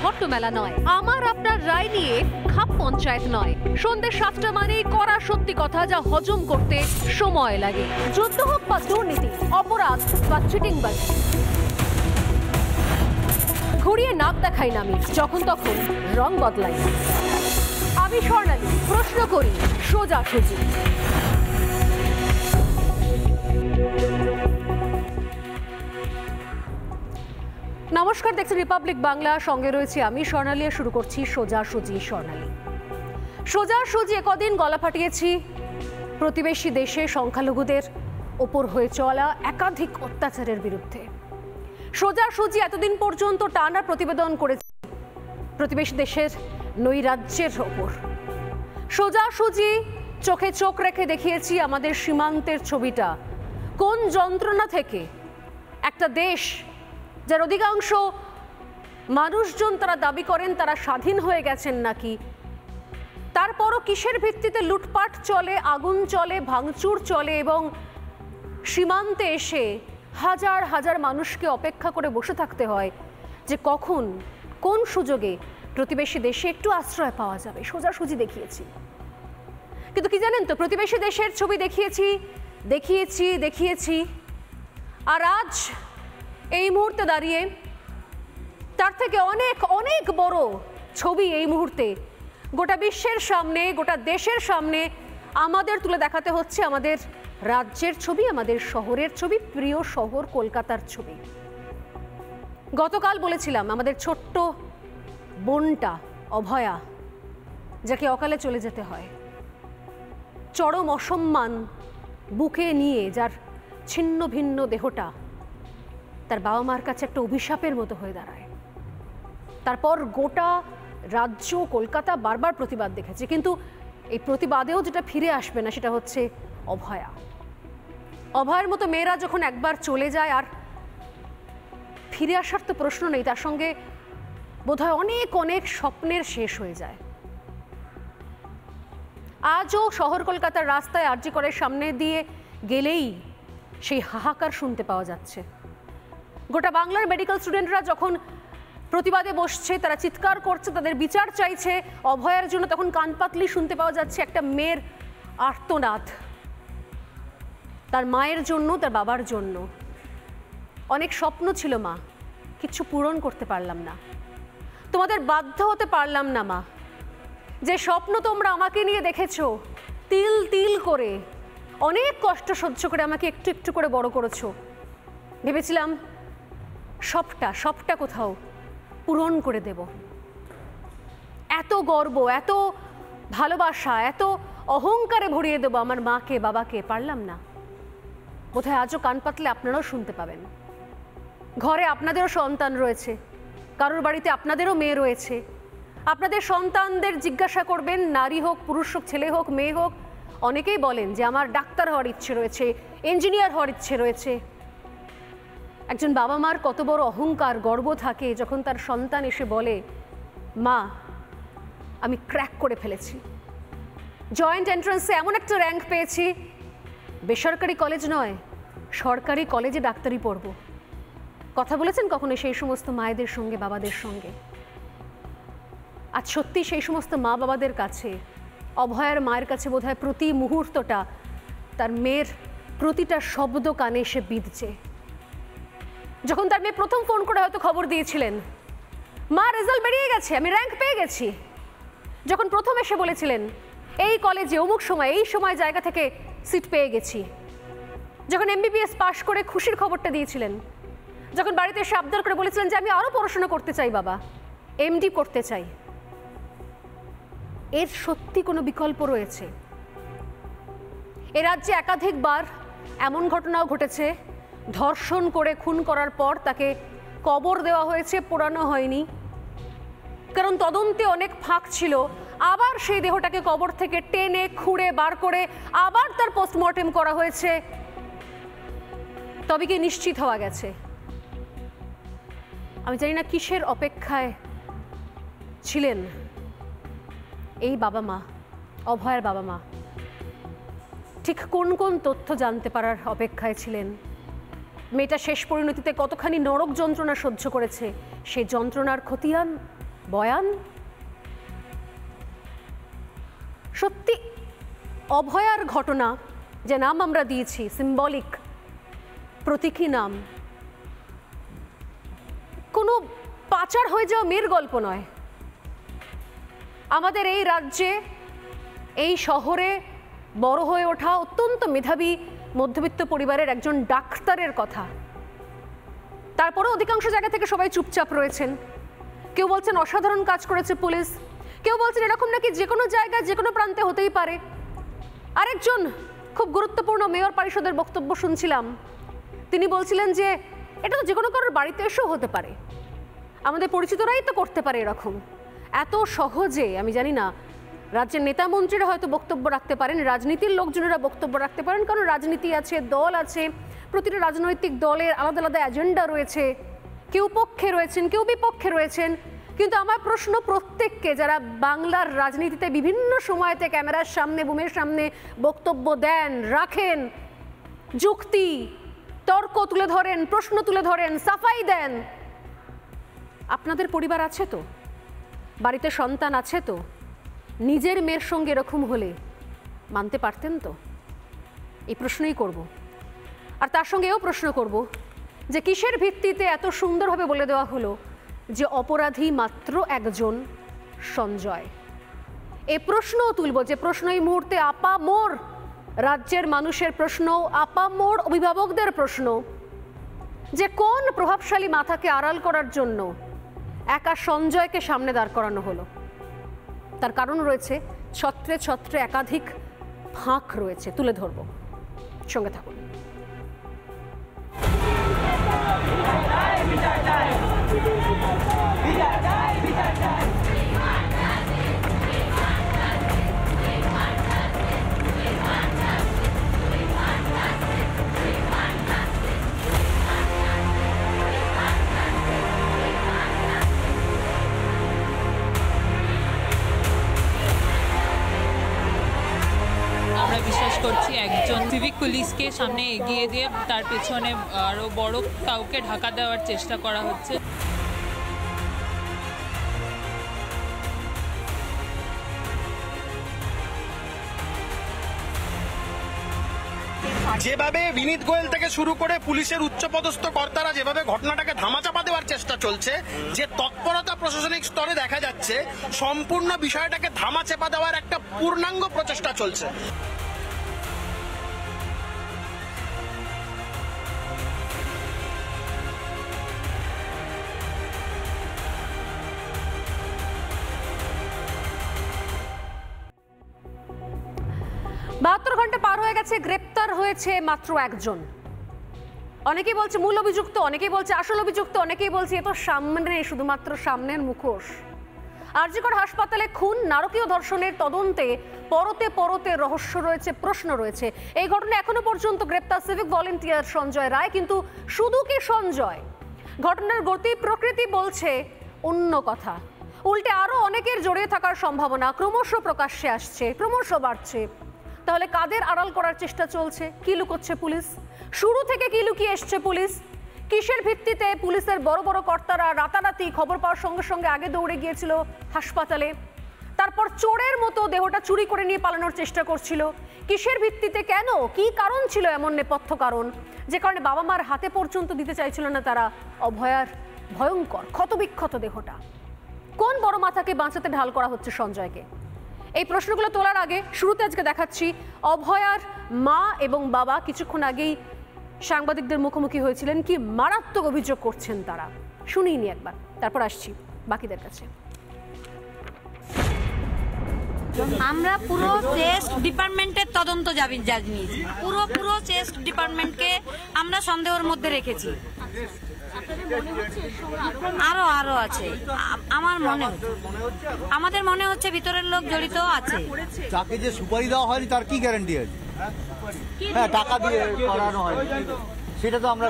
ঘট্টমেলা নয়, আমার আপনার রায় নিয়ে খাপ পঞ্চায়েত নয়। সন্ধ্যে 7টা মানেই করা সত্যি কথা, যা হজম করতে সময় লাগে। যুদ্ধ হোক বা দুর্নীতি, অপরাধ বা চিটিংবাজি, ঘুরিয়ে নাক দেখাই না আমি, যখন তখন রং বদলাই। আমি স্বর্ণালী, প্রশ্ন করি সোজাসুজি। নমস্কার, দেখছেন রিপাবলিক বাংলা, সঙ্গে রয়েছে আমি স্বর্ণালী। শুরু করছি সোজাসুজি স্বর্ণালী। সোজাসুজি একদিন গলা ফাটিয়েছি প্রতিবেশী দেশে সংখ্যালঘুদের ওপর হয়ে চলা একাধিক অত্যাচারের বিরুদ্ধে। সোজাসুজি এতদিন পর্যন্ত টানা প্রতিবেদন করেছে প্রতিবেশী দেশের নৈরাজ্যের ওপর। সোজাসুজি চোখে চোখ রেখে দেখিয়েছি আমাদের সীমান্তের ছবিটা, কোন যন্ত্রণা থেকে একটা দেশ যার অধিকাংশ মানুষজন তারা দাবি করেন তারা স্বাধীন হয়ে গেছেন নাকি, তারপরও কিসের ভিত্তিতে লুটপাট চলে, আগুন চলে, ভাঙচুর চলে এবং সীমান্তে এসে হাজার হাজার মানুষকে অপেক্ষা করে বসে থাকতে হয় যে কখন কোন সুযোগে প্রতিবেশী দেশে একটু আশ্রয় পাওয়া যাবে। সোজাসুজি দেখিয়েছি। কিন্তু কি জানেন তো, প্রতিবেশী দেশের ছবি দেখিয়েছি আর আজ এই মুহূর্তে দাঁড়িয়ে তার থেকে অনেক অনেক বড় ছবি এই মুহূর্তে গোটা বিশ্বের সামনে, গোটা দেশের সামনে আমাদের তুলে দেখাতে হচ্ছে। আমাদের রাজ্যের ছবি, আমাদের শহরের ছবি, প্রিয় শহর কলকাতার ছবি। গতকাল বলেছিলাম আমাদের ছোট্ট বোনটা অভয়া, যাকে অকালে চলে যেতে হয়, চরম অসম্মান বুকে নিয়ে, যার ছিন্ন ভিন্ন দেহটা তার বাবা মার কাছে একটা অভিশাপের মতো হয়ে দাঁড়ায়। তারপর গোটা রাজ্য কলকাতা বারবার প্রতিবাদ দেখেছে, কিন্তু এই প্রতিবাদেও যেটা ফিরে আসবে না সেটা হচ্ছে অভয়া। অভয়ের মতো মেয়েরা যখন একবার চলে যায় আর ফিরে আসার তো প্রশ্ন নেই, তার সঙ্গে বোধহয় অনেক অনেক স্বপ্নের শেষ হয়ে যায়। আজও শহর কলকাতার রাস্তায় আরজি করের সামনে দিয়ে গেলেই সেই হাহাকার শুনতে পাওয়া যাচ্ছে। গোটা বাংলার মেডিকেল স্টুডেন্টরা যখন প্রতিবাদে বসছে, তারা চিৎকার করছে, তাদের বিচার চাইছে অভয়ের জন্য, তখন কানপাতলি শুনতে পাওয়া যাচ্ছে একটা মেয়ের আর্তনাদ, তার মায়ের জন্য, তার বাবার জন্য। অনেক স্বপ্ন ছিল মা, কিছু পূরণ করতে পারলাম না, তোমাদের বাধ্য হতে পারলাম না মা। যে স্বপ্ন তোমরা আমাকে নিয়ে দেখেছো, তিল তিল করে অনেক কষ্ট সহ্য করে আমাকে একটু একটু করে বড় করেছো, ভেবেছিলাম সবটা কোথাও পূরণ করে দেব। এত গর্ব, এত ভালোবাসা, এত অহংকারে ভরিয়ে দেবো আমার মাকে বাবাকে, পারলাম না। বোধহয় আজও কান পাতলে আপনারাও শুনতে পাবেন। ঘরে আপনাদেরও সন্তান রয়েছে, কারোর বাড়িতে আপনাদেরও মেয়ে রয়েছে। আপনাদের সন্তানদের জিজ্ঞাসা করবেন, নারী হোক, পুরুষ হোক, ছেলে হোক, মেয়ে হোক, অনেকেই বলেন যে আমার ডাক্তার হওয়ার ইচ্ছে রয়েছে, ইঞ্জিনিয়ার হওয়ার ইচ্ছে রয়েছে। একজন বাবা মার কত বড় অহংকার, গর্ব থাকে যখন তার সন্তান এসে বলে, মা আমি ক্র্যাক করে ফেলেছি, জয়েন্ট এন্ট্রান্সে এমন একটা র্যাঙ্ক পেয়েছি, বেসরকারি কলেজ নয় সরকারি কলেজে ডাক্তারি পড়ব। কথা বলেছেন কখনো সেই সমস্ত মায়েদের সঙ্গে, বাবাদের সঙ্গে? আজ সত্যি সেই সমস্ত মা বাবাদের কাছে, অভয়ার মায়ের কাছে বোধহয় প্রতি মুহূর্তটা তার মেয়ের প্রতিটা শব্দ কানে এসে বিঁধছে। যখন তার মেয়ে প্রথম ফোন করে হয়তো খবর দিয়েছিলেন, মা রেজাল্ট বেরিয়ে গেছে, আমি র্যাঙ্ক পেয়ে গেছি। যখন প্রথম এসে বলেছিলেন এই কলেজে অমুক সময় এই সময় জায়গা থেকে সিট পেয়ে গেছি। যখন MBBS পাশ করে খুশির খবরটা দিয়েছিলেন। যখন বাড়িতে এসে আবদার করে বলেছিলেন যে আমি আরও পড়াশোনা করতে চাই বাবা, MD করতে চাই। এর সত্যি কোনো বিকল্প রয়েছে? এ রাজ্যে একাধিকবার এমন ঘটনাও ঘটেছে, ধর্ষণ করে খুন করার পর তাকে কবর দেওয়া হয়েছে, পোড়ানো হয়নি, কারণ তদন্তে অনেক ফাঁক ছিল। আবার সেই দেহটাকে কবর থেকে টেনে খুঁড়ে বার করে আবার তার পোস্টমর্টেম করা হয়েছে, তবে কি নিশ্চিত হওয়া গেছে। আমি জানি না কিসের অপেক্ষায় ছিলেন এই বাবা মা, অভয়ের বাবা মা। ঠিক কোন কোন তথ্য জানতে পারার অপেক্ষায় ছিলেন? মেয়েটা শেষ পরিণতিতে কতখানি নরক যন্ত্রণা সহ্য করেছে, সেই যন্ত্রণার খতিয়ান বয়ান সত্যি অভয়ার ঘটনা, যে নাম আমরা দিয়েছি সিম্বলিক প্রতীকী নাম, কোনো পাচার হয়ে যাওয়া মেয়ের গল্প নয়। আমাদের এই রাজ্যে, এই শহরে বড় হয়ে ওঠা অত্যন্ত মেধাবী মধ্যবিত্ত পরিবারের একজন ডাক্তারের কথা। তারপরে অধিকাংশ জায়গা থেকে সবাই চুপচাপ রয়েছেন। কেউ বলছেন অসাধারণ কাজ করেছে পুলিশ, কেউ বলছেন এরকম নাকি যে কোনো জায়গায় যে কোনো প্রান্তে হতেই পারে। আরেকজন খুব গুরুত্বপূর্ণ মেয়র পরিষদের বক্তব্য শুনছিলাম, তিনি বলছিলেন যে এটা তো যে কোনো কারোর বাড়িতে এসেও হতে পারে, আমাদের পরিচিতরাই তো করতে পারে এরকম। এত সহজে, আমি জানি না রাজ্যের নেতা মন্ত্রীরা হয়তো বক্তব্য রাখতে পারেন, রাজনীতির লোকজনেরা বক্তব্য রাখতে পারেন, কারণ রাজনীতি আছে, দল আছে, প্রতিটা রাজনৈতিক দলের আলাদা আলাদা এজেন্ডা রয়েছে, কেউ পক্ষে রয়েছেন, কেউ বিপক্ষে রয়েছেন। কিন্তু আমার প্রশ্ন প্রত্যেককে, যারা বাংলার রাজনীতিতে বিভিন্ন সময়তে ক্যামেরার সামনে, বুমের সামনে বক্তব্য দেন, রাখেন, যুক্তি তর্ক তুলে ধরেন, প্রশ্ন তুলে ধরেন, সাফাই দেন, আপনাদের পরিবার আছে তো, বাড়িতে সন্তান আছে তো, নিজের মেয়ের সঙ্গে এরকম হলে মানতে পারতেন তো? এই প্রশ্নই করব। আর তার সঙ্গে এও প্রশ্ন করব যে কিসের ভিত্তিতে এত সুন্দরভাবে বলে দেওয়া হলো যে অপরাধী মাত্র একজন, সঞ্জয়। এই প্রশ্নও তুলব, যে প্রশ্ন এই মুহূর্তে আপামোর রাজ্যের মানুষের প্রশ্ন, আপামোর অভিভাবকদের প্রশ্ন, যে কোন প্রভাবশালী মাথাকে আড়াল করার জন্য একা সঞ্জয়কে সামনে দাঁড় করানো হলো। তার কারণ রয়েছে, ছত্রে ছত্রে একাধিক ফাঁক রয়েছে, তুলে ধরব, সঙ্গে থাকুন। আমরা বিশ্বাস করছি একজন সিভিক পুলিশকে সামনে এগিয়ে দিয়ে তার পেছনে আরো বড় কাউকে ঢাকা দেওয়ার চেষ্টা করা হচ্ছে। যেভাবে বিনীত গোয়েল থেকে শুরু করে পুলিশের উচ্চপদস্থ কর্তারা যেভাবে ঘটনাটাকে ধামাচাপা দেওয়ার চেষ্টা চলছে, যে তৎপরতা প্রশাসনিক স্তরে দেখা যাচ্ছে, সম্পূর্ণ বিষয়টাকে ধামাচাপা দেওয়ার একটা পূর্ণাঙ্গ প্রচেষ্টা চলছে। বাহাত্তর ঘন্টা পার হয়ে গেছে, গ্রেপ্তার হয়েছে মাত্র একজন। অনেকেই বলছে মূল অভিযুক্ত, অনেকেই বলছে আসল অভিযুক্ত, অনেকেই বলছে এ তো সামনে, শুধুমাত্র সামনের মুখোশ। আর.জি. কর হাসপাতালে খুন, নারকীয় ধর্ষণের তদন্তে পরতে পরতে রহস্য রয়েছে, প্রশ্ন রয়েছে। এই ঘটনায় এখনো পর্যন্ত গ্রেপ্তার সিভিক ভলেন্টিয়ার সঞ্জয় রায়। কিন্তু শুধু কি সঞ্জয়? ঘটনার গতি প্রকৃতি বলছে অন্য কথা। উল্টে আরো অনেকের জড়িয়ে থাকার সম্ভাবনা ক্রমশ প্রকাশ্যে আসছে, ক্রমশ বাড়ছে। তাহলে কাদের আড়াল করার চেষ্টা চলছে? কি লুকোচ্ছে পুলিশ? শুরু থেকে কি লুকিয়ে এসছে পুলিশ? কিসের ভিত্তিতে পুলিশের বড় বড় কর্তারা রাতারাতি খবর পাওয়ার সঙ্গে সঙ্গে আগে দৌড়ে গিয়েছিল হাসপাতালে, তারপর চোরের মতো দেহটা চুরি করে নিয়ে পালানোর চেষ্টা করছিল? কিসের ভিত্তিতে, কেন, কি কারণ ছিল এমন নেপথ্য কারণ যে কারণে বাবা মার হাতে পর্যন্ত দিতে চাইছিল না তারা অভয়ার ভয়ঙ্কর ক্ষতবিক্ষত দেহটা? কোন বড় মাথাকে বাঁচাতে ঢাল করা হচ্ছে সঞ্জয়কে? এই প্রশ্নগুলো তোলার আগে শুরুতে আজকে দেখাচ্ছি অভয়ার মা এবং বাবা কিছুক্ষণ আগেই সাংবাদিকদের মুখোমুখি হয়েছিলেন। কি মারাত্মক অভিযোগ করছেন তারা, শুনিনি একবার, তারপর আসছি বাকিদের কাছে। আমরা পুরো চেস্ট ডিপার্টমেন্টের তদন্ত জানিয়েছি, পুরো চেস্ট ডিপার্টমেন্টকে আমরা সন্দেহের মধ্যে রেখেছি। আরো আছে, আমাদের মনে হচ্ছে ভিতরের লোক জড়িত আছে। তাকে যে সুপারি দেওয়া হয়নি তার কি গ্যারান্টি আছে? হ্যাঁ, টাকা দিয়ে করানো হয়, সেটা তো আমরা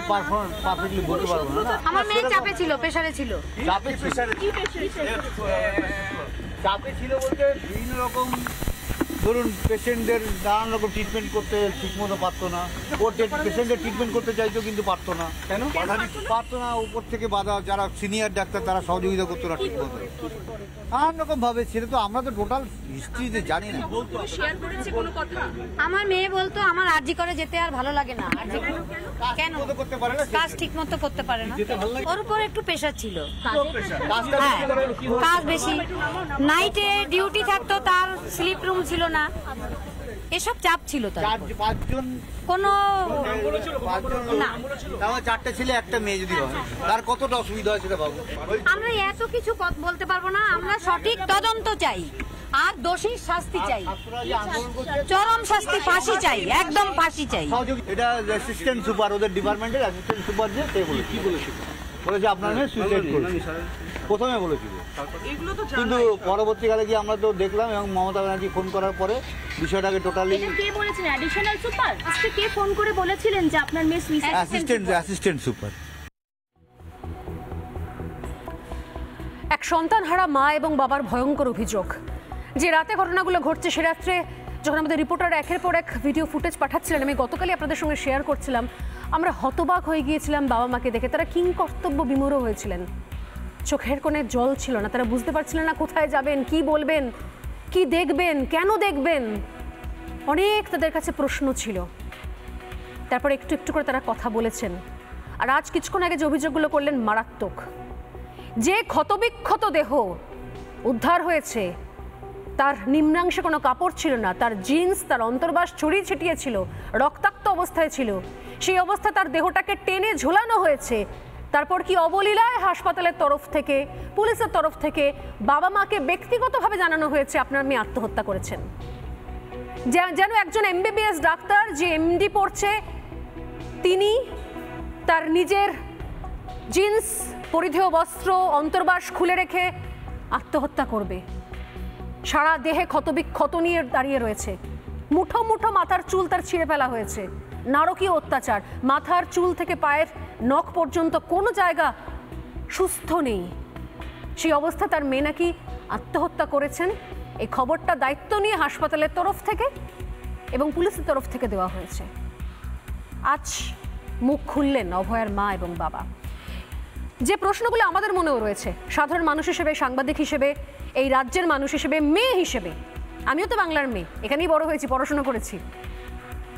পারফেক্টলি বলতে পারবো না। আমার মেয়ে চাপে ছিল, প্রেসারে ছিল। চাপে ছিল বলতে বিভিন্ন রকম ধরুন পেশেন্টদের নানান রকম ট্রিটমেন্ট করতে ঠিকমতো পারতো না, ওর পেশেন্টের ট্রিটমেন্ট করতে চাইতো কিন্তু পারতো না। কেন পারতো না? উপর থেকে বাধা, যারা সিনিয়র ডাক্তার তারা সহযোগিতা করতো না ঠিকমতো, নানান রকম ভাবে। সেটা তো আমরা তো টোটাল হিস্ট্রিতে জানি না। আমার মেয়ে বলতো আমার আরজি করে যেতে আর ভালো লাগে না। কেন? কাজ ঠিক মতো করতে পারে না। ওর উপর একটু প্রেশার ছিল, কাজ বেশি, নাইটে ডিউটি থাকতো, তার স্লিপ রুম ছিল না, এসব চাপ ছিল তার। কোনো না, চারটে ছেলে একটা মেয়ে যদি হয় তার কতটা অসুবিধা হয় সেটা ভাবো। আমরা এত কিছু বলতে পারবো না। আমরা সঠিক তদন্ত চাই আর দোষীর শাস্তি চাই, চরম শাস্তি, ফাঁসি চাই, একদম ফাঁসি চাই। এটা অ্যাসিস্ট্যান্ট সুপার, ওদের ডিপার্টমেন্টের অ্যাসিস্ট্যান্ট সুপার যে সে বলে কি বলেছিল, বলেছে আপনার মেয়ে সুইসাইড করেছে, প্রথমে বলেছিল। কিন্তু পরবর্তীকালে গিয়ে আমরা তো দেখলাম এবং মমতা ব্যানার্জি ফোন করার পরে বিষয়টাকে টোটালি। কে বলেছেন? অ্যাডিশনাল সুপার আজকে কে ফোন করে বলেছিলেন যে আপনার মেয়ে সুইসাইড? Assistant super. এক সন্তানহারা মা এবং বাবার ভয়ঙ্কর অভিযোগ যে রাতে ঘটনাগুলো ঘটছে, সে রাত্রে যখন আমাদের রিপোর্টার একের পর এক ভিডিও ফুটেজ পাঠাচ্ছিলেন, আমি গতকালই আপনাদের সঙ্গে শেয়ার করছিলাম, আমরা হতবাক হয়ে গিয়েছিলাম বাবা মাকে দেখে। তারা কিংকর্তব্য বিমূঢ় হয়েছিলেন, চোখের কোণে জল ছিল না, তারা বুঝতে পারছিলেন না কোথায় যাবেন, কি বলবেন, কি দেখবেন, কেন দেখবেন। অনেক তাদের কাছে প্রশ্ন ছিল। তারপর একটু একটু করে তারা কথা বলেছেন। আর আজ কিছুক্ষণ আগে যে অভিযোগগুলো করলেন মারাত্মক। যে ক্ষতবিক্ষত দেহ উদ্ধার হয়েছে তার নিম্নাংশে কোনো কাপড় ছিল না, তার জিন্স, তার অন্তর্বাস ছড়িয়ে ছিটিয়ে ছিল, রক্তাক্ত অবস্থায় ছিল। সেই অবস্থায় তার দেহটাকে টেনে ঝোলানো হয়েছে। তারপর কি অবলীলায় হাসপাতালের তরফ থেকে, পুলিশের তরফ থেকে বাবা মাকে ব্যক্তিগতভাবে জানানো হয়েছে আপনার মেয়ে আত্মহত্যা করেছেন। যেন একজন এমবিবিএস ডাক্তার যে এমডি পড়ছে, তিনি তার নিজের জিন্স, পরিধেয় বস্ত্র, অন্তর্বাস খুলে রেখে আত্মহত্যা করবে। সারা দেহে ক্ষত নিয়ে দাঁড়িয়ে রয়েছে, মুঠো মুঠো মাথার চুল তার ছিঁড়ে ফেলা হয়েছে, নারকীয় অত্যাচার, মাথার চুল থেকে পায়ের নখ পর্যন্ত কোনো জায়গা সুস্থ নেই। সেই অবস্থা তার মেয়ে নাকি আত্মহত্যা করেছেন। এই খবরটা দায়িত্ব নিয়ে হাসপাতালের তরফ থেকে এবং পুলিশের তরফ থেকে দেওয়া হয়েছে। আজ মুখ খুললেন অভয়ার মা এবং বাবা। যে প্রশ্নগুলো আমাদের মনেও রয়েছে, সাধারণ মানুষ হিসেবে, সাংবাদিক হিসেবে, এই রাজ্যের মানুষ হিসেবে, মেয়ে হিসেবে, আমিও তো বাংলার মেয়ে, এখানেই বড় হয়েছি, পড়াশোনা করেছি,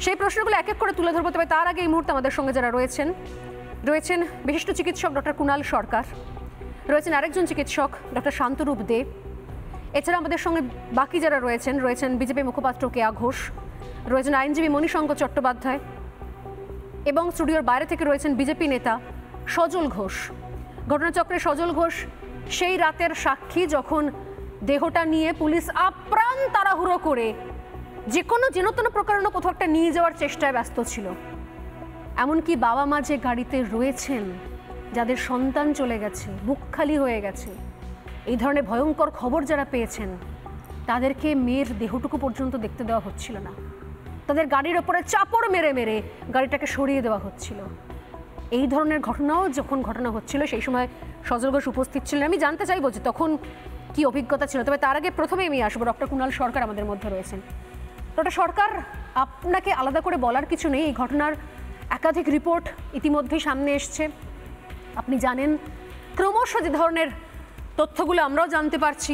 সেই প্রশ্নগুলো এক এক করে তুলে ধরবো। তবে তার আগে এই মুহূর্তে আমাদের সঙ্গে যারা রয়েছেন বিশিষ্ট চিকিৎসক ডক্টর কুণাল সরকার, রয়েছেন আরেকজন চিকিৎসক ডক্টর শান্তরূপ দে, এছাড়া আমাদের সঙ্গে বাকি যারা রয়েছেন বিজেপি মুখপাত্র কেয়া ঘোষ, রয়েছেন আইনজীবী মণিশঙ্কর চট্টোপাধ্যায় এবং স্টুডিওর বাইরে থেকে রয়েছেন বিজেপি নেতা সজল ঘোষ। ঘটনাচক্রে সজল ঘোষ সেই রাতের সাক্ষী, যখন দেহটা নিয়ে পুলিশ আপ্রাণ তাড়াহুড়ো করে যে কোনো যেন প্রকারণ কোথাও একটা নিয়ে যাওয়ার চেষ্টায় ব্যস্ত ছিল। এমনকি বাবা মা যে গাড়িতে রয়েছেন, যাদের সন্তান চলে গেছে, বুক খালি হয়ে গেছে, এই ধরনের ভয়ঙ্কর খবর যারা পেয়েছেন, তাদেরকে মেয়ের দেহটুকু পর্যন্ত দেখতে দেওয়া হচ্ছিল না। তাদের গাড়ির ওপরে চাপড় মেরে মেরে গাড়িটাকে সরিয়ে দেওয়া হচ্ছিল। এই ধরনের ঘটনাও যখন ঘটনা হচ্ছিল, সেই সময় সজল ঘোষ উপস্থিত ছিলেন। আমি জানতে চাইবো যে তখন কি অভিজ্ঞতা ছিল। তবে তার আগে প্রথমে আমি আসবো, ডক্টর কুণাল সরকার আমাদের মধ্যে রয়েছেন। ডক্টর সরকার, আপনাকে আলাদা করে বলার কিছু নেই, এই ঘটনার একাধিক রিপোর্ট ইতিমধ্যেই সামনে এসছে। আপনি জানেন ক্রমশ যে ধরনের তথ্যগুলো আমরাও জানতে পারছি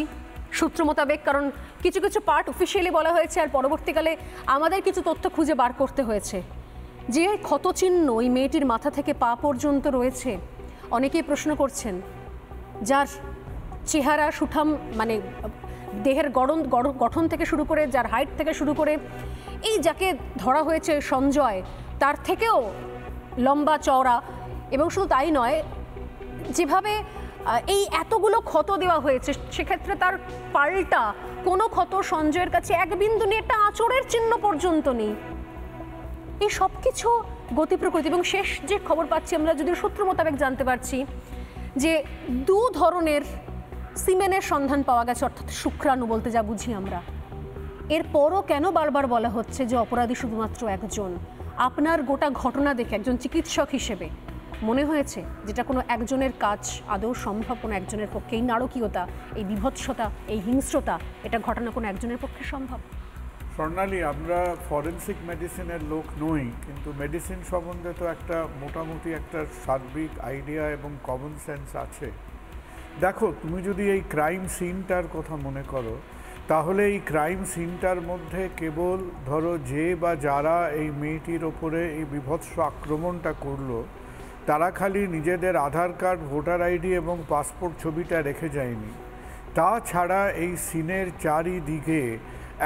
সূত্র মোতাবেক, কারণ কিছু কিছু পার্ট অফিসিয়ালি বলা হয়েছে আর পরবর্তীকালে আমাদের কিছু তথ্য খুঁজে বার করতে হয়েছে। যে ক্ষতচিহ্ন ওই মেয়েটির মাথা থেকে পা পর্যন্ত রয়েছে, অনেকেই প্রশ্ন করছেন, যার চেহারা সুঠাম, মানে দেহের গঠন থেকে শুরু করে, যার হাইট থেকে শুরু করে, এই যাকে ধরা হয়েছে সঞ্জয়, তার থেকেও লম্বা চওড়া, এবং শুধু তাই নয়, যেভাবে এই এতগুলো ক্ষত দেওয়া হয়েছে, সেক্ষেত্রে তার পাল্টা কোনো ক্ষত সঞ্জয়ের কাছে এক বিন্দু নেই, একটা আঁচড়ের চিহ্ন পর্যন্ত নেই। এই সব কিছু গতি প্রকৃতি। এবং শেষ যে খবর পাচ্ছি আমরা, যদি সূত্র মোতাবেক জানতে পারছি যে দু ধরনের সিমেনের সন্ধান পাওয়া গেছে, অর্থাৎ শুক্রাণু বলতে যা বুঝি আমরা। এরপরও কেন বারবার বলা হচ্ছে যে অপরাধী শুধুমাত্র একজন? আপনার গোটা ঘটনা দেখে একজন চিকিৎসক হিসেবে মনে হয়েছে যেটা কোনো একজনের কাজ আদৌ সম্ভব? কোনো একজনের পক্ষে এই নারকীয়তা, এই বিভৎসতা, এই হিংস্রতা, এটা ঘটনা কোনো একজনের পক্ষে সম্ভব? স্বর্ণালী, আমরা ফরেন্সিক মেডিসিনের লোক নই, কিন্তু মেডিসিন সম্বন্ধে তো একটা মোটামুটি একটা সার্বিক আইডিয়া এবং কমন সেন্স আছে। দেখো, তুমি যদি এই ক্রাইম সিনটার কথা মনে করো, তাহলে এই ক্রাইম সিনটার মধ্যে কেবল ধরো যে বা যারা এই মেয়েটির ওপরে এই বিভৎস আক্রমণটা করলো, তারা খালি নিজেদের আধার কার্ড, ভোটার আইডি এবং পাসপোর্ট ছবিটা রেখে যায়নি। তাছাড়া এই সিনের চারিদিকে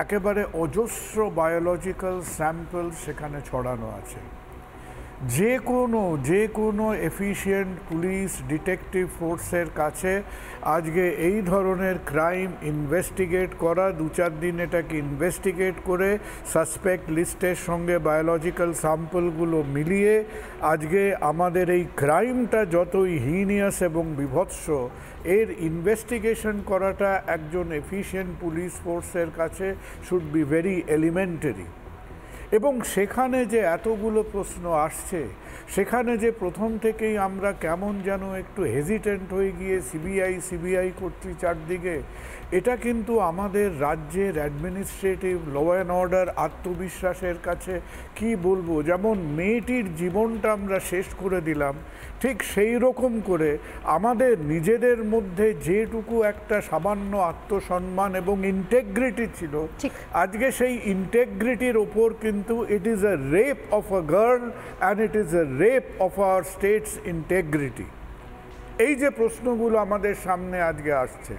একেবারে অজস্র বায়োলজিক্যাল স্যাম্পল সেখানে ছড়ানো আছে। যে কোনো এফিশিয়েন্ট পুলিশ ডিটেকটিভ ফোর্সের কাছে আজকে এই ধরনের ক্রাইম ইনভেস্টিগেট করা, 2-4 দিন এটাকে ইনভেস্টিগেট করে সাসপেক্ট লিস্টের সঙ্গে বায়োলজিক্যাল স্যাম্পলগুলো মিলিয়ে আজকে আমাদের এই ক্রাইমটা যতই হিনিয়াস এবং বিভৎস, এর ইনভেস্টিগেশন করাটা একজন এফিশিয়েন্ট পুলিশ ফোর্সের কাছে শুড বি ভেরি এলিমেন্টারি। এবং সেখানে যে এতগুলো প্রশ্ন আসছে, সেখানে যে প্রথম থেকেই আমরা কেমন যেন একটু হেজিটেন্ট হয়ে গিয়ে সিবিআই করছি চারদিকে, এটা কিন্তু আমাদের রাজ্যের অ্যাডমিনিস্ট্রেটিভ ল অ্যান্ড অর্ডার আত্মবিশ্বাসের কাছে কি বলবো, যেমন মেয়েটির জীবনটা আমরা শেষ করে দিলাম, ঠিক সেই রকম করে আমাদের নিজেদের মধ্যে যেটুকু একটা সামান্য আত্মসম্মান এবং ইন্টেগ্রিটি ছিল, আজকে সেই ইন্টেগ্রিটির ওপর কিন্তু it is a rape of a girl and it is a rape of our states integrity. এই যে প্রশ্নগুলো আমাদের সামনে আজকে আসছে,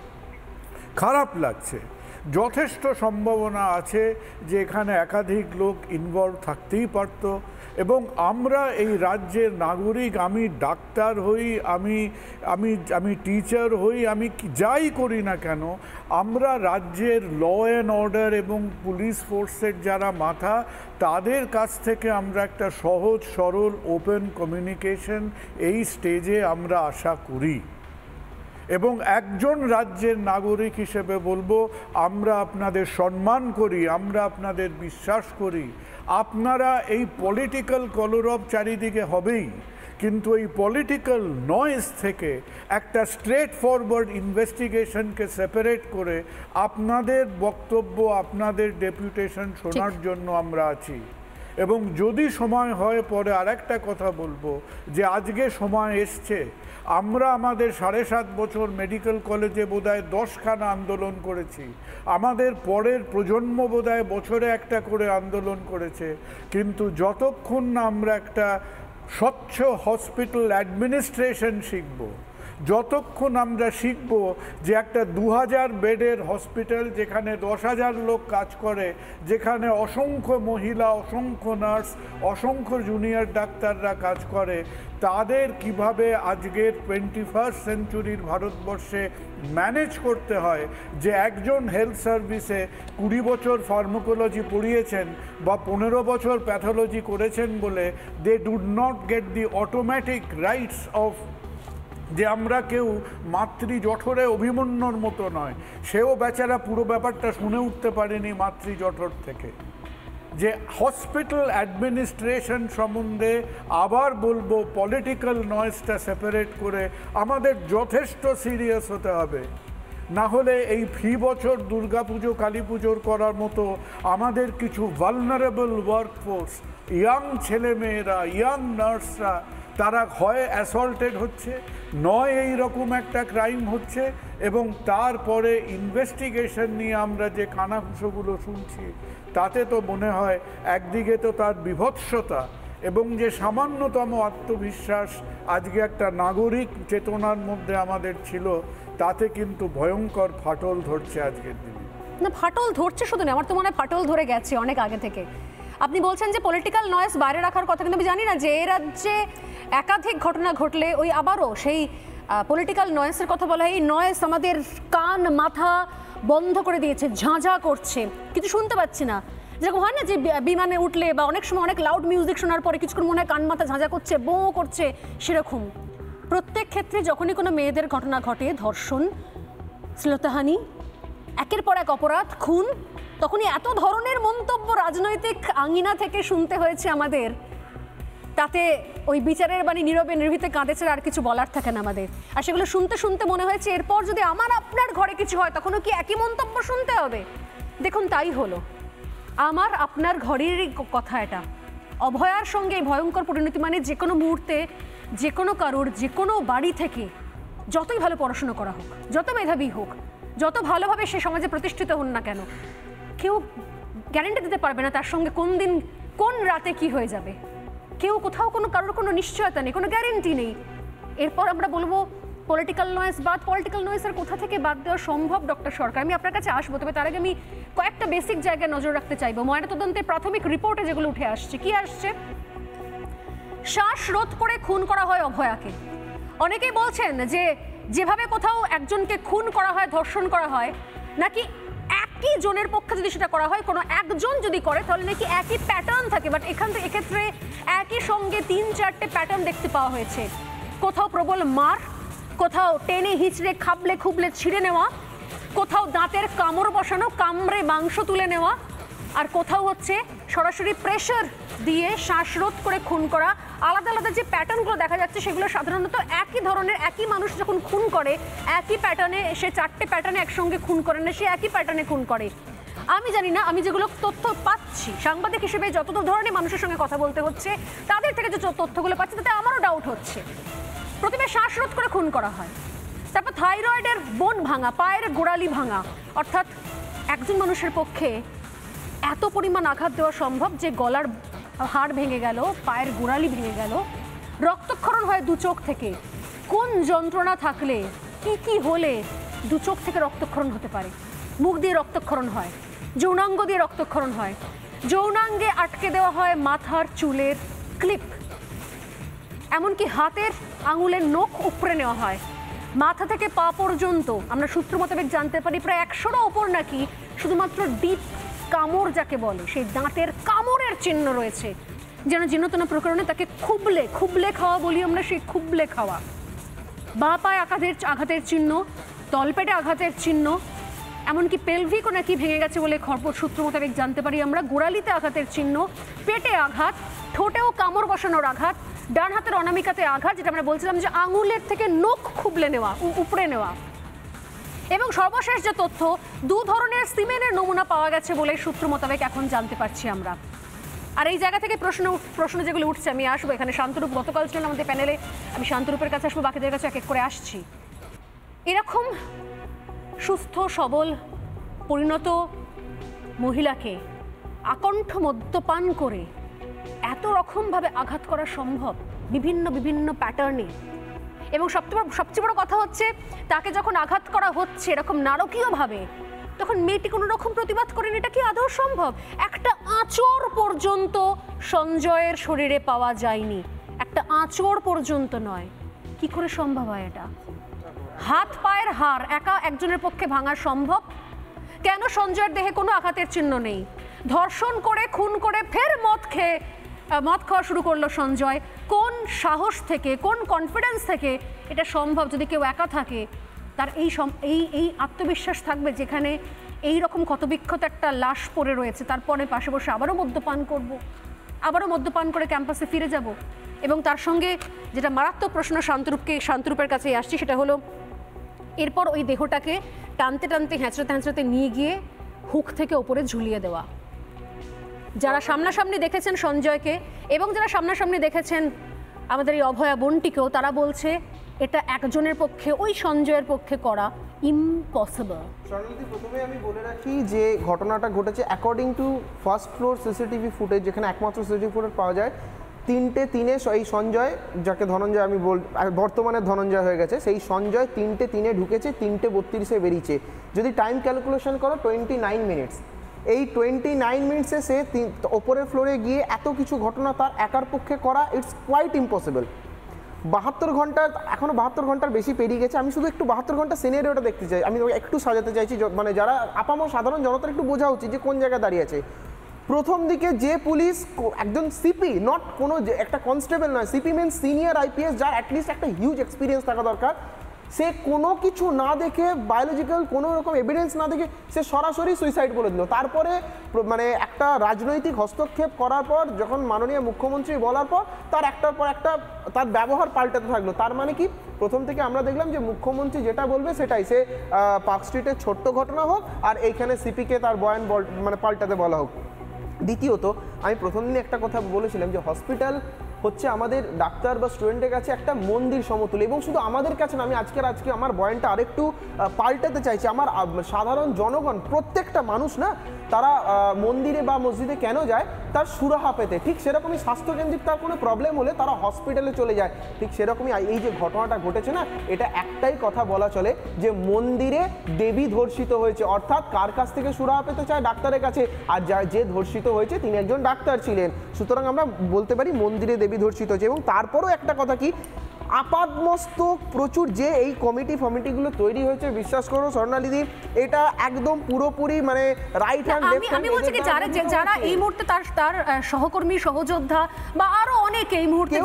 খারাপ লাগছে। যথেষ্ট সম্ভাবনা আছে যে এখানে একাধিক লোক ইনভলভ থাকতেই পারত, এবং আমরা এই রাজ্যের নাগরিক, আমি ডাক্তার হই, আমি টিচার হই, আমি যাই করি না কেন, আমরা রাজ্যের ল অ্যান্ড অর্ডার এবং পুলিশ ফোর্সের যারা মাথা, তাদের কাছ থেকে আমরা একটা সহজ সরল ওপেন কমিউনিকেশন এই স্টেজে আমরা আশা করি। এবং একজন রাজ্যের নাগরিক হিসেবে বলবো, আমরা আপনাদের সম্মান করি, আমরা আপনাদের বিশ্বাস করি। আপনারা এই পলিটিক্যাল কলরব চারিদিকে হবেই, কিন্তু এই পলিটিক্যাল নয়েজ থেকে একটা স্ট্রেট ফরওয়ার্ড ইনভেস্টিগেশনকে সেপারেট করে আপনাদের বক্তব্য, আপনাদের ডেপুটেশন শোনার জন্য আমরা আছি। এবং যদি সময় হয় পরে আরেকটা কথা বলবো, যে আজকে সময় এসছে, আমরা আমাদের 7.5 বছর মেডিকেল কলেজে বোধহয় 10খানা আন্দোলন করেছি, আমাদের পরের প্রজন্ম বোধহয় বছরে একটা করে আন্দোলন করেছে, কিন্তু যতক্ষণ না আমরা একটা স্বচ্ছ হসপিটাল অ্যাডমিনিস্ট্রেশন শিখব, যতক্ষণ আমরা শিখব যে একটা 2000 বেডের হসপিটাল যেখানে 10,000 লোক কাজ করে, যেখানে অসংখ্য মহিলা, অসংখ্য নার্স, অসংখ্য জুনিয়র ডাক্তাররা কাজ করে, তাদের কিভাবে আজকের 21st সেঞ্চুরির ভারতবর্ষে ম্যানেজ করতে হয়, যে একজন হেলথ সার্ভিসে 20 বছর ফার্মাকোলজি পড়িয়েছেন বা 15 বছর প্যাথোলজি করেছেন বলে they did not get the automatic rights of, যে আমরা কেউ মাতৃ জঠরে অভিমন্যুর মতো নয়, সেও বেচারা পুরো ব্যাপারটা শুনে উঠতে পারেনি মাতৃ জঠর থেকে। যে হসপিটাল অ্যাডমিনিস্ট্রেশন সম্বন্ধে আবার বলবো, পলিটিক্যাল নয়েজটা সেপারেট করে আমাদের যথেষ্ট সিরিয়াস হতে হবে। না হলে এই ফি বছর দুর্গাপুজো, কালী পুজোর করার মতো আমাদের কিছু ভালনারেবল ওয়ার্কফোর্স, ইয়াং ছেলেমেয়েরা, ইয়াং নার্সরা, তারা হয় অ্যাসল্টেড হচ্ছে, নয় এই রকম একটা ক্রাইম হচ্ছে, এবং তারপরে ইনভেস্টিগেশন নিয়ে আমরা যে কানাঘুষোগুলো শুনছি, তাতে তো মনে হয় একদিকে তো তার বিভৎসতা এবং যে সামান্যতম আত্মবিশ্বাস আজকে একটা নাগরিক চেতনার মধ্যে আমাদের ছিল, তাতে কিন্তু ভয়ঙ্কর ফাটল ধরছে আজকের দিনে। না, ফাটল ধরছে শুধু না, আমার তো মনে হয় ফাটল ধরে গেছে অনেক আগে থেকে। আপনি বলছেন যে পলিটিক্যাল নয়েজ বাইরে রাখার কথা, কিন্তু আমি জানি না যে এই রাজ্যে একাধিক ঘটনা ঘটলে ওই আবারও সেই পলিটিক্যাল নয়েজের কথা বলা হয়। এই নয়েজ আমাদের কান মাথা বন্ধ করে দিয়েছে, ঝাঁঝা করছে, কিছু শুনতে পাচ্ছি না। যেরকম হয় না যে বিমানে উঠলে বা অনেক সময় অনেক লাউড মিউজিক শোনার পরে কিছুক্ষণ মনে হয় কান মাথা ঝাঁঝা করছে, বো করছে, সেরকম প্রত্যেক ক্ষেত্রে যখনই কোনো মেয়েদের ঘটনা ঘটে, ধর্ষণ, শ্লীলতাহানি, একের পর এক অপরাধ, খুন, তখনই এত ধরনের মন্তব্য রাজনৈতিক আঙিনা থেকে শুনতে হয়েছে আমাদের, তাতে ওই বিচারের বাণী নীরবে নির্ভীতে কাঁদে ছাড়া আর কিছু বলার থাকে না আমাদের। আর সেগুলো শুনতে শুনতে মনে হয়েছে এরপর যদি আমার আপনার ঘরে কিছু হয় তখনও কি একই মন্তব্য শুনতে হবে? দেখুন তাই হলো। আমার আপনার ঘরেরই কথা এটা। অভয়ার সঙ্গে এই ভয়ঙ্কর পরিণতি মানে যে কোনো মুহূর্তে যে কোনো কারোর যে কোনো বাড়ি থেকে যতই ভালো পড়াশোনা করা হোক, যত মেধাবী হোক, যত ভালোভাবে সে সমাজে প্রতিষ্ঠিত হন না কেন, কেউ গ্যারেন্টি দিতে পারবে না তার সঙ্গে কোন দিন কোন রাতে কি হয়ে যাবে। কেউ কোথাও কোনো কারোর কোনো নিশ্চয়তা নেই, কোনো গ্যারেন্টি নেই। এরপর আমরা বলবো পলিটিক্যাল নয়েজ বাদ, পলিটিক্যাল নয়েজের কোথা থেকে বাদ দেওয়া সম্ভব ডক্টর সরকার? আমি আপনার কাছে আসবো, তবে তার আগে আমি কয়েকটা বেসিক জায়গায় নজর রাখতে চাইবো। ময়নাতদন্তের প্রাথমিক রিপোর্টে যেগুলো উঠে আসছে, কি আসছে? শ্বাসরোধ করে খুন করা হয় অভয়াকে। অনেকেই বলছেন যে যেভাবে কোথাও একজনকে খুন করা হয়, ধর্ষণ করা হয়, নাকি একই জনের পক্ষে যদি সেটা করা হয়, কোনো একজন যদি করে তাহলে নাকি একই প্যাটার্ন থাকে। বাট এক্ষেত্রে একই সঙ্গে 3-4টে প্যাটার্ন দেখতে পাওয়া হয়েছে। কোথাও প্রবল মার, কোথাও টেনে হিচড়ে খাবলে খুবলে ছিঁড়ে নেওয়া, কোথাও দাঁতের কামড় বসানো, কামড়ে মাংস তুলে নেওয়া, আর কোথাও হচ্ছে সরাসরি প্রেশার দিয়ে শ্বাসরোধ করে খুন করা। আলাদা আলাদা যে প্যাটার্নগুলো দেখা যাচ্ছে সেগুলো সাধারণত একই ধরনের, একই মানুষ যখন খুন করে একই প্যাটার্নে, সে 4টে প্যাটার্নে একসঙ্গে খুন করে না, সে একই প্যাটার্নে খুন করে। আমি জানি না, আমি যেগুলো তথ্য পাচ্ছি সাংবাদিক হিসেবে যত ধরনের মানুষের সঙ্গে কথা বলতে হচ্ছে, তাদের থেকে যে তথ্যগুলো পাচ্ছি তাতে আমারও ডাউট হচ্ছে। প্রথমে শ্বাসরোধ করে খুন করা হয়, তারপর থাইরয়েডের বোন ভাঙা, পায়ের গোড়ালি ভাঙা, অর্থাৎ একজন মানুষের পক্ষে এত পরিমাণ আঘাত দেওয়া সম্ভব যে গলার হাড় ভেঙে গেল, পায়ের গোড়ালি ভেঙে গেল, রক্তক্ষরণ হয় 2 চোখ থেকে। কোন যন্ত্রণা থাকলে, কি হলে 2 চোখ থেকে রক্তক্ষরণ হতে পারে? মুখ দিয়ে রক্তক্ষরণ হয়, যৌনাঙ্গ দিয়ে রক্তক্ষরণ হয়, যৌনাঙ্গে আটকে দেওয়া হয় মাথার চুলের ক্লিপ, এমনকি হাতের আঙুলের নখ উপড়ে নেওয়া হয়। মাথা থেকে পা পর্যন্ত আমরা সূত্র মোতাবেক জানতে পারি প্রায় 100র ওপর নাকি শুধুমাত্র ডিপ কামড় যাকে বলে, সেই দাঁতের কামড়ের চিহ্ন রয়েছে। যেন জীর্ণতনা প্রকরণে তাকে খুবলে খাওয়া বলি আমরা, সেই খুবলে খাওয়া। বাঁ পায়ে আঘাতের চিহ্ন, তলপেটে আঘাতের চিহ্ন, এমনকি পেলভিকও নাকি ভেঙে গেছে বলে খবর সূত্র মোতাবেক জানতে পারি আমরা। গোড়ালিতে আঘাতের চিহ্ন, পেটে আঘাত, ঠোঁটেও কামড় বসানোর আঘাত, ডান হাতের অনামিকাতে আঘাত, যেটা আমরা বলছিলাম যে আঙুলের থেকে নখ খুবলে নেওয়া, উপড়ে নেওয়া। এবং সর্বশেষ যে তথ্য, 2 ধরনের সিমেনের নমুনা পাওয়া গেছে বলে সূত্র মোতাবেক এখন জানতে পারছি আমরা। আর এই জায়গা থেকে প্রশ্ন যেগুলো উঠছে, আমি আসবো এখানে। শান্তরূপ গতকাল ছিলেন আমাদের প্যানেলে, আমি শান্তরূপের কাছে আসবো, বাকিদের কাছে এক এক করে আসছি। এরকম সুস্থ সবল পরিণত মহিলাকে আকণ্ঠ মদ্যপান করে এত রকমভাবে আঘাত করা সম্ভব বিভিন্ন প্যাটার্নে। এবং সবচেয়ে বড় কথা হচ্ছে, তাকে যখন আঘাত করা হচ্ছে এরকম নারকীয়ভাবে, তখন মেয়েটি কোনো রকম প্রতিবাদ করেন। এটা কি আদৌ সম্ভব? একটা আঁচড় পর্যন্ত সঞ্জয়ের শরীরে পাওয়া যায়নি, একটা আঁচড় পর্যন্ত নয়। কি করে সম্ভব হয় এটা? হাত পায়ের হাড় একা একজনের পক্ষে ভাঙা সম্ভব? কেন সঞ্জয়ের দেহে কোনো আঘাতের চিহ্ন নেই? ধর্ষণ করে খুন করে ফের মদ খাওয়া শুরু করলো সঞ্জয়। কোন সাহস থেকে, কোন কনফিডেন্স থেকে এটা সম্ভব? যদি কেউ একা থাকে তার এই আত্মবিশ্বাস থাকবে যেখানে এই রকম ক্ষতবিক্ষত একটা লাশ পড়ে রয়েছে, তারপরে পাশে বসে আবারও মদ্যপান করে ক্যাম্পাসে ফিরে যাব। এবং তার সঙ্গে যেটা মারাত্মক প্রশ্ন শান্তরূপের কাছে আসছি, সেটা হলো এরপর ওই দেহটাকে টানতে হ্যাঁচড়াতে নিয়ে গিয়ে হুক থেকে ওপরে ঝুলিয়ে দেওয়া। যারা সামনাসামনি দেখেছেন সঞ্জয়কে এবং যারা সামনাসামনি দেখেছেন আমাদের এই অভয়া বোনটিকেও, তারা বলছে এটা একজনের পক্ষে, ওই সঞ্জয়ের পক্ষে করা ইম্পসিবল। স্বর্ণালী, প্রথমে আমি বলে রাখি যে ঘটনাটা ঘটেছে according to first floor CCTV footage, যেখানে একমাত্র সিসিটিভি ফুটেজ পাওয়া যায়। 3টে 3-এ এই সঞ্জয়, যাকে ধনঞ্জয় আমি বর্তমানে ধনঞ্জয় হয়ে গেছে, সেই সঞ্জয় 3টে 3-এ ঢুকেছে, 3টে 32-এ বেরিয়েছে। যদি টাইম ক্যালকুলেশন করো 29 মিনিটস। এই 29 মিনিটসে সে ওপরের ফ্লোরে গিয়ে এত কিছু ঘটনা তার একার পক্ষে করা, ইটস কোয়াইট ইম্পসিবল। 72 ঘন্টা, এখনও 72 ঘন্টার বেশি পেরিয়ে গেছে। আমি শুধু একটু 72 ঘন্টা সিনারিওটা দেখতে চাই, আমি একটু সাজাতে চাইছি, মানে যারা আপামর সাধারণ জনতার একটু বোঝা উচিত যে কোন জায়গায় দাঁড়িয়ে আছে। প্রথম দিকে যে পুলিশ, একজন সিপি, নট কোনো একটা কনস্টেবল নয়, সিপি মিনস সিনিয়র আইপিএস, যার অ্যাটলিস্ট একটা হিউজ এক্সপিরিয়েন্স থাকা দরকার, সে কোনো কিছু না দেখে, বায়োলজিক্যাল কোনো রকম এভিডেন্স না দেখে সে সরাসরি সুইসাইড বলে দিল। তারপরে মানে একটা রাজনৈতিক হস্তক্ষেপ করার পর, যখন মাননীয় মুখ্যমন্ত্রী বলার পর তার একটার পর একটা তার ব্যবহার পাল্টাতে থাকলো। তার মানে কি, প্রথম থেকে আমরা দেখলাম যে মুখ্যমন্ত্রী যেটা বলবে সেটাই, সে পার্ক স্ট্রিটের ছোট্ট ঘটনা হোক আর এইখানে সিপিকে তার বয়ান মানে পাল্টাতে বলা হোক। দ্বিতীয়ত আমি প্রথম দিনে একটা কথা বলেছিলাম যে হসপিটাল হচ্ছে আমাদের ডাক্তার বা স্টুডেন্টের কাছে একটা মন্দির সমতুল্য, এবং শুধু আমাদের কাছে না, আমি আজকে আমার বয়ানটা আরেকটু পাল্টাতে চাইছি। আমার সাধারণ জনগণ, প্রত্যেকটা মানুষ না, তারা মন্দিরে বা মসজিদে কেন যায়? তার সুরাহা পেতে। ঠিক সেরকমই স্বাস্থ্যকেন্দ্রিক তার কোনো প্রবলেম হলে তারা হসপিটালে চলে যায়। ঠিক সেরকমই এই যে ঘটনাটা ঘটেছে না, এটা একটাই কথা বলা চলে যে মন্দিরে দেবী ধর্ষিত হয়েছে, অর্থাৎ কার কাছ থেকে সুরাহা পেতে চায়? ডাক্তারের কাছে। আর যে ধর্ষিত হয়েছে তিনি একজন ডাক্তার ছিলেন, সুতরাং আমরা বলতে পারি মন্দিরে দেবী ধর্ষিত হয়েছে। এবং তারপরও একটা কথা কি, আপাতমস্তক প্রচুর যে এই কমিটিগুলো তৈরি হয়েছে, বিশ্বাস করো স্বর্ণালীদি, এটা একদম পুরোপুরি মানে রাইট হ্যান্ড লেফট হ্যান্ড। আমি বলছি কি যারা এই মুহূর্তে তার সহকর্মী সহযোদ্ধা বা আরো অনেক এই মুহূর্তে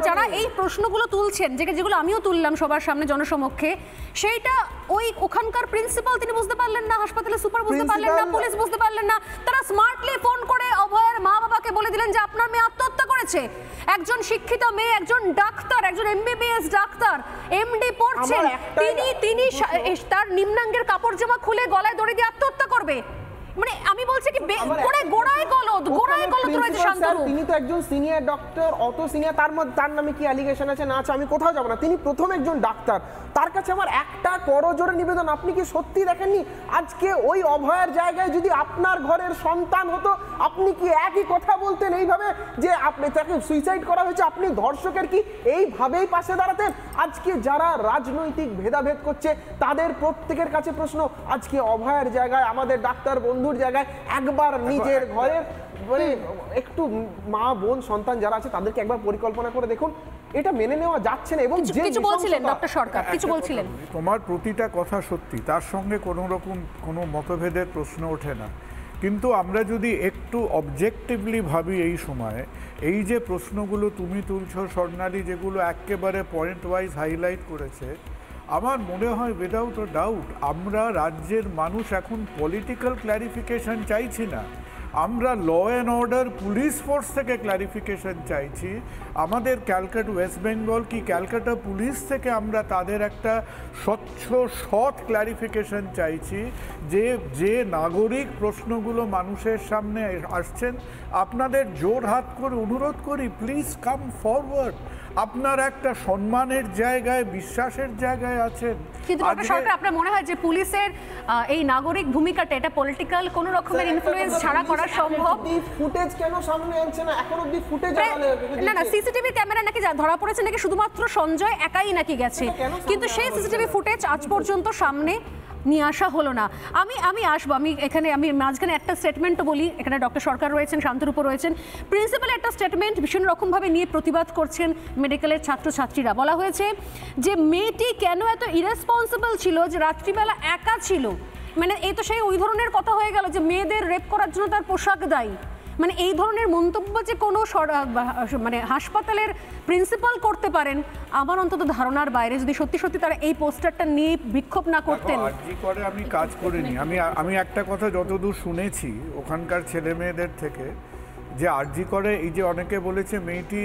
যারা এই প্রশ্নগুলো তুলছেন, যেগুলো আমিও তুললাম সবার সামনে জনসমক্ষে, সেইটা ওই ওখানকার প্রিন্সিপাল তিনি বুঝতে পারলেন না, হাসপাতালে সুপার বুঝতে পারলেন না, পুলিশ বুঝতে পারলেন না। তারা স্মার্টলি ফোন করে অভয়ের মা বাবাকে বলে দিলেন যে আপনার মেয়ে আত্মহত্যা করেছে। একজন শিক্ষিত মেয়ে, একজন ডাক্তার, একজন এমবিবিএস ডাক্তার, এমডি পড়ছেন, তিনি তার নিম্নাঙ্গের কাপড় জামা খুলে গলায় দড়ি দিয়ে আত্মহত্যা করবে? মানে আমি বলছি কি গোড়ায় গলদ রয়েছে শান্তরূপ। তিনি তো একজন সিনিয়র ডক্টর, অত সিনিয়র, তার নামে কি অ্যালিগেশন আছে না আছে আমি কোথাও যাব না, তিনি প্রথম একজন ডাক্তার। তার কাছে আমার একটা করজোড়ে নিবেদন, আপনি কি সত্যি দেখেননি আজকে ওই অভয়ের জায়গায় যদি আপনার ঘরের সন্তান হতো, আপনি কি একই কথা বলতেন এইভাবে যে আপনি তাকে সুইসাইড করা হয়েছে, আপনি ধর্ষকের কি এইভাবেই পাশে দাঁড়াতেন? আজকে যারা রাজনৈতিক ভেদাভেদ করছে তাদের প্রত্যেকের কাছে প্রশ্ন, আজকে অভয়ের জায়গায়, আমাদের ডাক্তার বন্ধুর জায়গায় একবার নিজের ঘরের মানে একটু মা বোন সন্তান যারা আছে তাদেরকে একবার পরিকল্পনা করে দেখুন, এটা মেনে নেওয়া যাচ্ছে না। এবং কিছু বলছিলেন ডক্টর সরকার, কিছু বলছিলেন। তোমার প্রতিটা কথা সত্যি, তার সঙ্গে কোনো রকম কোনো মতভেদের প্রশ্ন ওঠে না, কিন্তু আমরা যদি একটু অবজেক্টিভলি ভাবি এই সময়, এই যে প্রশ্নগুলো তুমি তুলছো স্বর্ণালী, যেগুলো একেবারে পয়েন্ট ওয়াইজ হাইলাইট করেছে, আমার মনে হয় উইদাউট আ ডাউট আমরা রাজ্যের মানুষ এখন পলিটিক্যাল ক্ল্যারিফিকেশন চাইছি না, আমরা law and order police force থেকে ক্ল্যারিফিকেশন চাইছি। আমাদের ক্যালকাটা ওয়েস্ট বেঙ্গল কি ক্যালকাটা পুলিশ থেকে আমরা তাদের একটা স্বচ্ছ সৎ ক্ল্যারিফিকেশন চাইছি যে নাগরিক প্রশ্নগুলো মানুষের সামনে আসছেন, আপনাদের জোর হাত করে অনুরোধ করি, প্লিজ কাম ফরওয়ার্ড। আপনার একটা সম্মানের জায়গায়, বিশ্বাসের জায়গায় আছেন। কিন্তু সরকার, আপনার মনে হয় যে পুলিশের এই নাগরিক ভূমিকাটা এটা পলিটিক্যাল কোন রকমের ইনফ্লুয়েন্স ছাড়া করা সম্ভব? ফুটেজ কেন সামনে আনছে না এখন অবধি? ফুটেজ না সিসিটিভি ক্যামেরা নাকি ধরা পড়েছে নাকি শুধুমাত্র সঞ্জয় একাই নাকি গেছে, কিন্তু সেই সিসিটিভি ফুটেজ আজ পর্যন্ত সামনে নিয়ে আসা হলো না। আমি আসবো, আমি মাঝখানে একটা স্টেটমেন্টও বলি। এখানে ডক্টর সরকার রয়েছেন, শান্তরূপও রয়েছেন। প্রিন্সিপাল একটা স্টেটমেন্ট ভীষণ রকমভাবে নিয়ে প্রতিবাদ করছেন মেডিকেলের ছাত্রছাত্রীরা। বলা হয়েছে যে মেয়েটি কেন এত ইরেসপন্সিবল ছিল যে রাত্রিবেলা একা ছিল। মানে এই তো সেই ওই ধরনের কথা হয়ে গেল যে মেয়েদের রেপ করার জন্য তার পোশাক দায়ী। মানে এই ধরনের মন্তব্য যে কোনো মানে হাসপাতালের প্রিন্সিপাল করতে পারেন, আমার অন্তত ধারণার বাইরে। যদি সত্যি সত্যি তারা এই পোস্টারটা নিয়ে বিক্ষোভ না করতেন। আরজি করে আমি কাজ করিনি, আমি একটা কথা যতদূর শুনেছি ওখানকার ছেলে মেয়েদের থেকে, যে আরজি করে এই যে অনেকে বলেছে মেয়েটি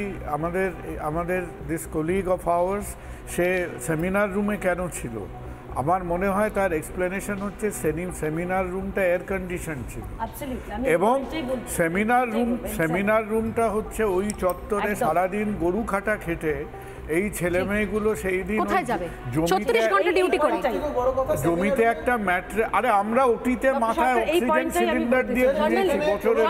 আমাদের this colleague of hours, say seminar রুমে কেন ছিল, আমার মনে হয় তার এক্সপ্লেনেশন হচ্ছে সেমিনার রুমটা এয়ার কন্ডিশন ছিল, এবং সেমিনার রুমটা হচ্ছে ওই চত্বরে সারাদিন গরু খাটা খেটে এই ছেলে মেয়েগুলো সেই দিন জমিতে একটা ম্যাট্রে, আরে আমরা ওটিতে মাথায় অক্সিজেন সিলিন্ডার দিয়ে ঘুরেছি বছরের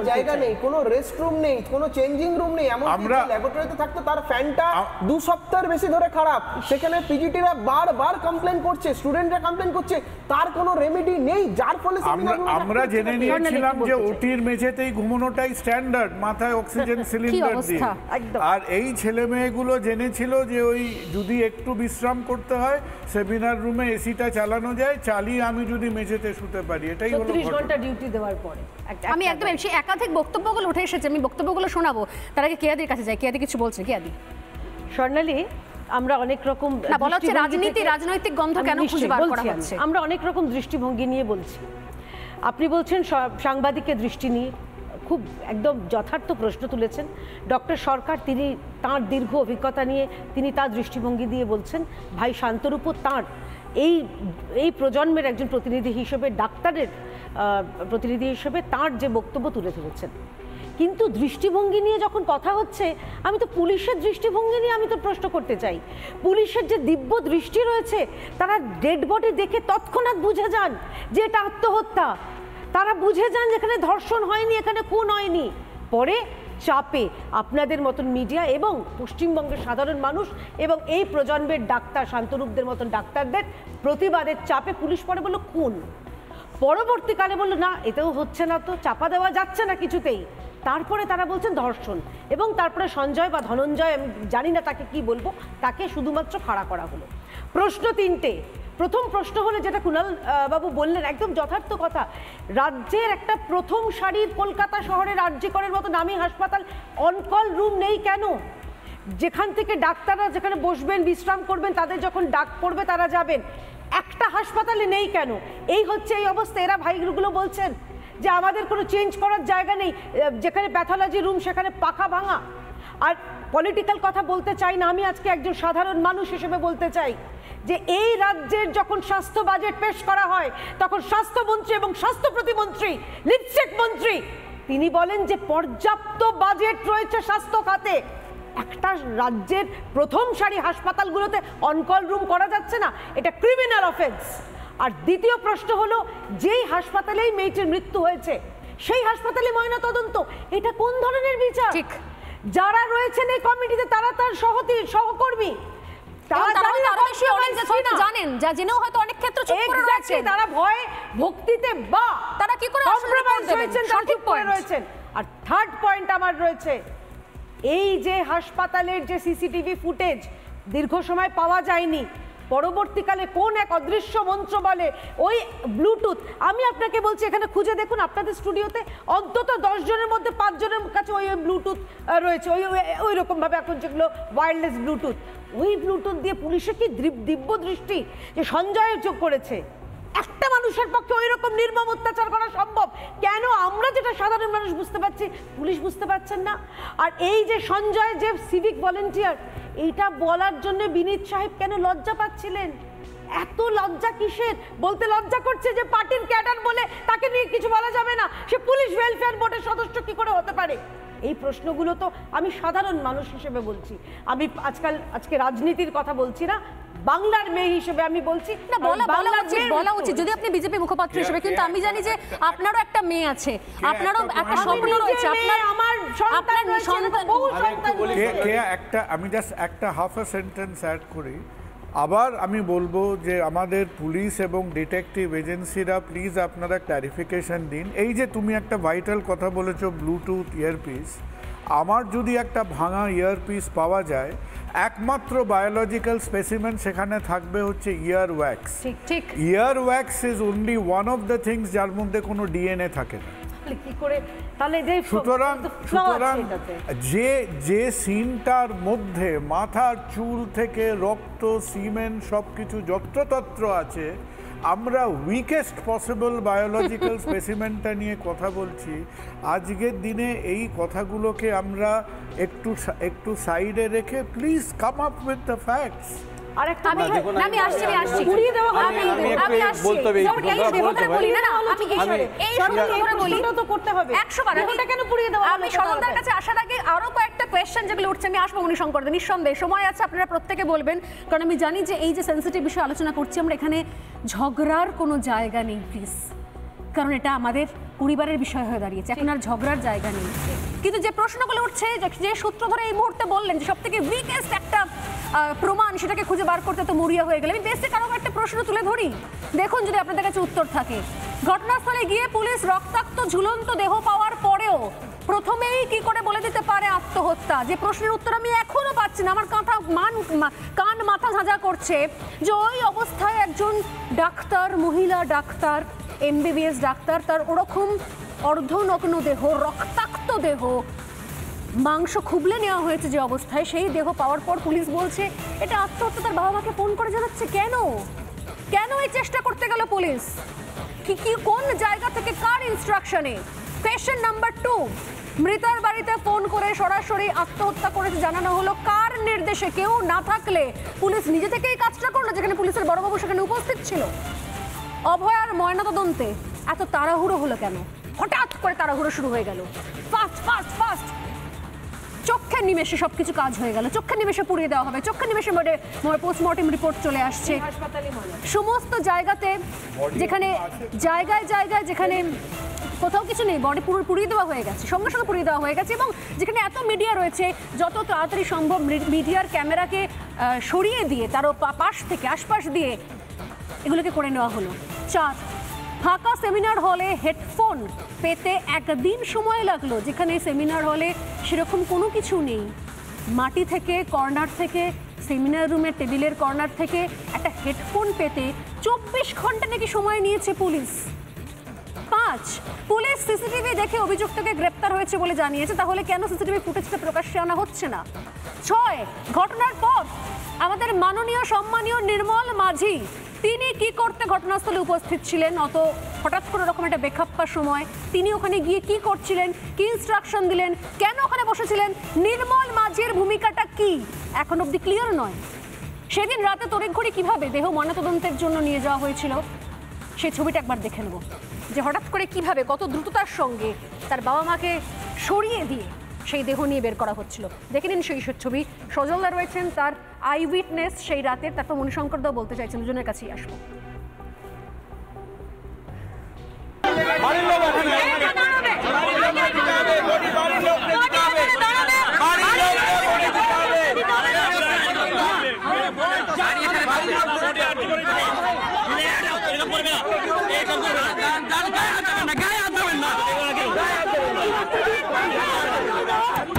জায়গা নেই, কোনো রেস্টরুম নেই, কোনো চেঞ্জিং রুম নেই। আমরা ল্যাবরেটরিতে থাকতো, তার ফ্যানটা 2 সপ্তাহের বেশি ধরে খারাপ, সেখানে পিজিটিরা বারবার কমপ্লেন করছে, স্টুডেন্টরা কমপ্লেন করছে, তার কোনো রেমেডি নেই, যার ফলে আমরা জেনে নিয়েছিলাম যে ওটির মেঝেতেই ঘুমানোটাই স্ট্যান্ডার্ড, মাথায় অক্সিজেন সিলিন্ডার দিয়ে। আর এই ছেলে মেয়েগুলো জেনেছিল যে ওই যদি একটু বিশ্রাম করতে হয় সেমিনার রুমে এসিটা চালানো যায়, চালিয়ে আমি যদি মেঝেতে শুতে পারি, এটাই হলো 30 ঘন্টা ডিউটি দেওয়ার পরে। আমি একদম সেই একাধিক বক্তব্যগুলো উঠে এসেছে, আমি বক্তব্যগুলো শোনাবো, তার আগে কেয়াদির কাছে যাই। কেয়াদি কিছু বলছে। কেয়াদি, স্বর্ণালী, আমরা অনেক রকম বলা হচ্ছে রাজনৈতিক গন্ধ কেন খুঁজে বার করা হচ্ছে, আমরা অনেক রকম দৃষ্টিভঙ্গি নিয়ে বলছি। আপনি বলছেন সাংবাদিকের দৃষ্টি নিয়ে খুব একদম যথার্থ প্রশ্ন তুলেছেন। ডক্টর সরকার তিনি তাঁর দীর্ঘ অভিজ্ঞতা নিয়ে তিনি তার দৃষ্টিভঙ্গি দিয়ে বলছেন। ভাই শান্তরূপও তাঁর এই প্রজন্মের একজন প্রতিনিধি হিসেবে ডাক্তারের প্রতিনিধি হিসেবে তার যে বক্তব্য তুলে ধরেছেন, কিন্তু দৃষ্টিভঙ্গি নিয়ে যখন কথা হচ্ছে, আমি তো পুলিশের দৃষ্টিভঙ্গি নিয়ে আমি তো প্রশ্ন করতে চাই। পুলিশের যে দিব্য দৃষ্টি রয়েছে, তারা ডেড বডি দেখে তৎক্ষণাৎ বুঝে যান যে এটা আত্মহত্যা, তারা বুঝে যান যেখানে ধর্ষণ হয়নি, এখানে খুন হয়নি। পরে চাপে আপনাদের মতন মিডিয়া এবং পশ্চিমবঙ্গের সাধারণ মানুষ এবং এই প্রজন্মের ডাক্তার শান্তরূপদের মতন ডাক্তারদের প্রতিবাদের চাপে পুলিশ পরে বলল খুন, পরবর্তীকালে বলল না এতেও হচ্ছে না, তো চাপা দেওয়া যাচ্ছে না কিছুতেই, তারপরে তারা বলছেন ধর্ষণ, এবং তারপরে সঞ্জয় বা ধনঞ্জয়, আমি জানি না তাকে কি বলবো, তাকে শুধুমাত্র খাড়া করা হলো। প্রশ্ন তিনটে। প্রথম প্রশ্ন হলো যেটা কুণাল বাবু বললেন, একদম যথার্থ কথা, রাজ্যের একটা প্রথম সারির কলকাতা শহরের আরজি করের মতো নামী হাসপাতাল, অনকল রুম নেই কেন? যেখান থেকে ডাক্তাররা যেখানে বসবেন বিশ্রাম করবেন, তাদের যখন ডাক পড়বে তারা যাবেন, একটা হাসপাতালে নেই কেন? এই হচ্ছে এই অবস্থা। এরা ভাইগুলো বলছেন যে আমাদের কোনো চেঞ্জ করার জায়গা নেই, যেখানে প্যাথোলজি রুম সেখানে পাখা ভাঙা। আর পলিটিক্যাল কথা বলতে চাই না, আমি আজকে একজন সাধারণ মানুষ হিসেবে বলতে চাই যে এই রাজ্যের যখন স্বাস্থ্য বাজেট পেশ করা হয়, তখন স্বাস্থ্যমন্ত্রী এবং স্বাস্থ্য প্রতিমন্ত্রী, লিপস্টেক মন্ত্রী, তিনি বলেন যে পর্যাপ্ত বাজেট রয়েছে স্বাস্থ্য খাতে। একটা রাজ্যের প্রথম সারি হাসপাতালগুলোতে অনকল রুম করা যাচ্ছে না, এটা ক্রিমিনাল অফেন্স। আর দ্বিতীয় প্রশ্ন হলো, যেই হাসপাতালেই মেয়েটির মৃত্যু হয়েছে সেই হাসপাতালে ময়না তদন্ত, এটা কোন ধরনের বিচার? ঠিক, যারা রয়েছেন এই কমিটিতে তারা তার সহকর্মী, জানেন, যা জেনেও হয়তো অনেক ক্ষেত্রে চুপ করে রয়েছেন, তারা ভয় ভক্তিতে বা তারা কি করে সঠিক করে রয়েছেন। আর থার্ড পয়েন্ট আমার রয়েছে, এই যে হাসপাতালের যে সিসিটিভি ফুটেজ দীর্ঘ সময় পাওয়া যায়নি, পরবর্তীকালে কোন এক অদৃশ্য মন্ত্র বলে ওই ব্লুটুথ, আমি আপনাকে বলছি এখানে খুঁজে দেখুন আপনাদের স্টুডিওতে অন্তত 10 জনের মধ্যে 5 জনের কাছে ওই ব্লুটুথ রয়েছে, ওই রকম ভাবে এখন যেগুলো ওয়্যারলেস ব্লুটুথ, ওই ব্লুটুথ দিয়ে পুলিশের কি দিব্য দৃষ্টি যে সঞ্জয় যোগ করেছে। একটা মানুষের পক্ষে ওই রকম নির্মম অত্যাচার করা সম্ভব? কেন আমরা যেটা সাধারণ মানুষ বুঝতে পারছি, পুলিশ বুঝতে পারছেন না? আর এই যে সঞ্জয় যে সিভিক ভলেন্টিয়ার, এইটা বলার জন্য বিনীত সাহেব কেন লজ্জা পাচ্ছিলেন? এত লজ্জা কিসের? বলতে লজ্জা করছে যে পার্টির ক্যাডার বলে তাকে নিয়ে কিছু বলা যাবে না, সে পুলিশ ওয়েলফেয়ার বোর্ডের সদস্য কি করে হতে পারে? এই প্রশ্নগুলো তো আমি সাধারণ মানুষ হিসেবে বলছি, আমি আজকে রাজনীতির কথা বলছি না, বাংলার মেয়ে হিসেবে আমি বলছি না, বলা উচিত যদি আপনি বিজেপি মুখপাত্র হিসেবে। কিন্তু আমি জানি যে আপনারও একটা মেয়ে আছে, আপনারও একটা স্বপ্ন রয়েছে, আমার সন্তান, বহু সন্তান। আমি জাস্ট একটা হাফ আ সেন্টেন্স অ্যাড করি। আবার আমি বলবো যে আমাদের পুলিশ এবং ডিটেকটিভ এজেন্সিরা প্লিজ আপনারা ক্ল্যারিফিকেশন দিন। এই যে তুমি একটা ভাইটাল কথা বলেছো ব্লুটুথ ইয়ারপিস, আমার যদি একটা ভাঙা ইয়ারপিস পাওয়া যায়, একমাত্র বায়োলজিক্যাল স্পেসিমেন সেখানে থাকবে হচ্ছে ইয়ার ওয়্যাক্স। ঠিক, ear wax is only one of the things যার মধ্যে কোনো ডিএনএ থাকে না। সুতরাং যে সিনটার মধ্যে মাথার চুল থেকে রক্ত, সিমেন্ট সবকিছু যত্রতত্র আছে, আমরা উইকেস্ট পসিবল বায়োলজিক্যাল স্পেসিমেনটা নিয়ে কথা বলছি। আজকের দিনে এই কথাগুলোকে আমরা একটু সাইডে রেখে please come up with the facts. আমি আসছি পুড়িয়ে দেওয়া হবে, আমি আসছি বলতে হবে, বলি না আমি এই শুরু বলি তো করতে হবে 100 বার। এটা কেন পুড়িয়ে দেওয়া? আমি সনন্দার কাছে আসার আগে আরো কয়েকটা কোয়েশ্চেন যেগুলো উঠছে আমি আসবো মণিশঙ্কর দে, নিঃসন্দেহে সময় আছে, আপনারা প্রত্যেকে বলবেন, কারণ আমি জানি যে এই যে সেনসিটিভ বিষয় আলোচনা করছি আমরা, এখানে ঝগড়ার কোনো জায়গা নেই প্লিজ, কারণ এটা আমাদের পরিবারের বিষয় হয়ে দাঁড়িয়েছে, এখন আর ঝগড়ার জায়গা নেই। কিন্তু যে প্রশ্নগুলো উঠছে, যে সূত্র ধরে এই মুহূর্তে বললেন যে সব থেকে উইকেস্ট একটা প্রমাণ, সেটাকে খুঁজে বার করতে তো মরিয়া হয়ে গেলে, আমি বেসিক আরও একটা প্রশ্ন তুলে ধরি, দেখুন যদি আপনাদের কাছে উত্তর থাকে। ঘটনাস্থলে গিয়ে পুলিশ রক্তাক্ত ঝুলন্ত দেহ পাওয়ার পরেও প্রথমেই কি করে বলে দিতে পারে আত্মহত্যা? যে প্রশ্নের উত্তর আমি এখনো পাচ্ছি না, আমার কান মাথা ঝাঁঝা করছে যে ওই অবস্থায় একজন ডাক্তার, মহিলা ডাক্তার, MBBS ডাক্তার, তার ওরকম অর্ধনগ্ন দেহ, রক্তাক্ত দেহ, মাংস খুবলে নেওয়া হয়েছে যে অবস্থায়, সেই দেহ পাওয়ার পর পুলিশ বলছে এটা আত্মহত্যা। তার বাবা মাকে ফোন করে জানাচ্ছে কেন এই চেষ্টা করতে গেল পুলিশ? কি কোন জায়গা থেকে, কার ইনস্ট্রাকশনে? কোয়েশ্চেন নাম্বার 2, মৃতার বাড়িতে ফোন করে সরাসরি আত্মহত্যা করেছে জানানো হলো, কার নির্দেশে? কেউ না থাকলে পুলিশ নিজে থেকেই কাজটা করলো, যেখানে পুলিশের বড়বাবু সেখানে উপস্থিত ছিল। অভয়ার ময়নাতদন্তে এত তাড়াহুড়ো হলো কেন? হঠাৎ করে তাড়াহুড়ো শুরু হয়ে গেল, ফাস্ট ফাস্ট ফাস্ট। চোখের নিমেষে সবকিছু কাজ হয়ে গেল, চোখের নিমেষে পুড়িয়ে দেওয়া হবে, চোখের নিমেষে পোস্টমর্টেম রিপোর্ট চলে আসছে সমস্ত জায়গাতে, যেখানে জায়গায় জায়গায় যেখানে কোথাও কিছু নেই, বডি পুরো পুড়িয়ে দেওয়া হয়ে গেছে, সঙ্গে সঙ্গে পুড়িয়ে দেওয়া হয়ে গেছে। এবং যেখানে এত মিডিয়া রয়েছে, যত তাড়াতাড়ি সম্ভব মিডিয়ার ক্যামেরাকে সরিয়ে দিয়ে তারও পাশ থেকে আশপাশ দিয়ে এগুলোকে করে নেওয়া হলো। 4, ফাঁকা সেমিনার হলে হেডফোন পেতে একদিন সময় লাগলো, যেখানে সেমিনার হলে সেরকম কোনো কিছু নেই। মাটি থেকে, কর্নার থেকে, সেমিনার রুমের টেবিলের কর্নার থেকে একটা হেডফোন পেতে 24 ঘন্টা নাকি সময় নিয়েছে পুলিশ। 5, পুলিশ সিসিটিভি দেখে অভিযুক্তকে গ্রেপ্তার হয়েছে বলে জানিয়েছে, তাহলে কেন সিসিটিভি ফুটেজটা প্রকাশ্যে আনা হচ্ছে না? 6, ঘটনার পর আমাদের মাননীয় সম্মানীয় নির্মল মাঝি তিনি কি করতে ঘটনাস্থলে উপস্থিত ছিলেন? অত হঠাৎ করে রকম একটা বেখাপ্পার সময় তিনি ওখানে গিয়ে কি করছিলেন, কি ইনস্ট্রাকশন দিলেন, কেন ওখানে বসেছিলেন, নির্মল মাঝির ভূমিকাটা কি এখন অবধি ক্লিয়ার নয়। সেদিন রাতে তড়িঘড়ি কিভাবে দেহ ময়নাতদন্তের জন্য নিয়ে যাওয়া হয়েছিল সেই ছবিটা একবার দেখে নেব, যে হঠাৎ করে কিভাবে কত দ্রুততার সঙ্গে তার বাবা মাকে সরিয়ে দিয়ে সেই দেহ নিয়ে বের করা হচ্ছিল। দেখে নিন সেই ছবি। সজলদা রয়েছেন তার আই উইটনেস সেই রাতের, তারপর মণিশঙ্কর দাও বলতে চাইছেন, দুজনের কাছেই আসবো।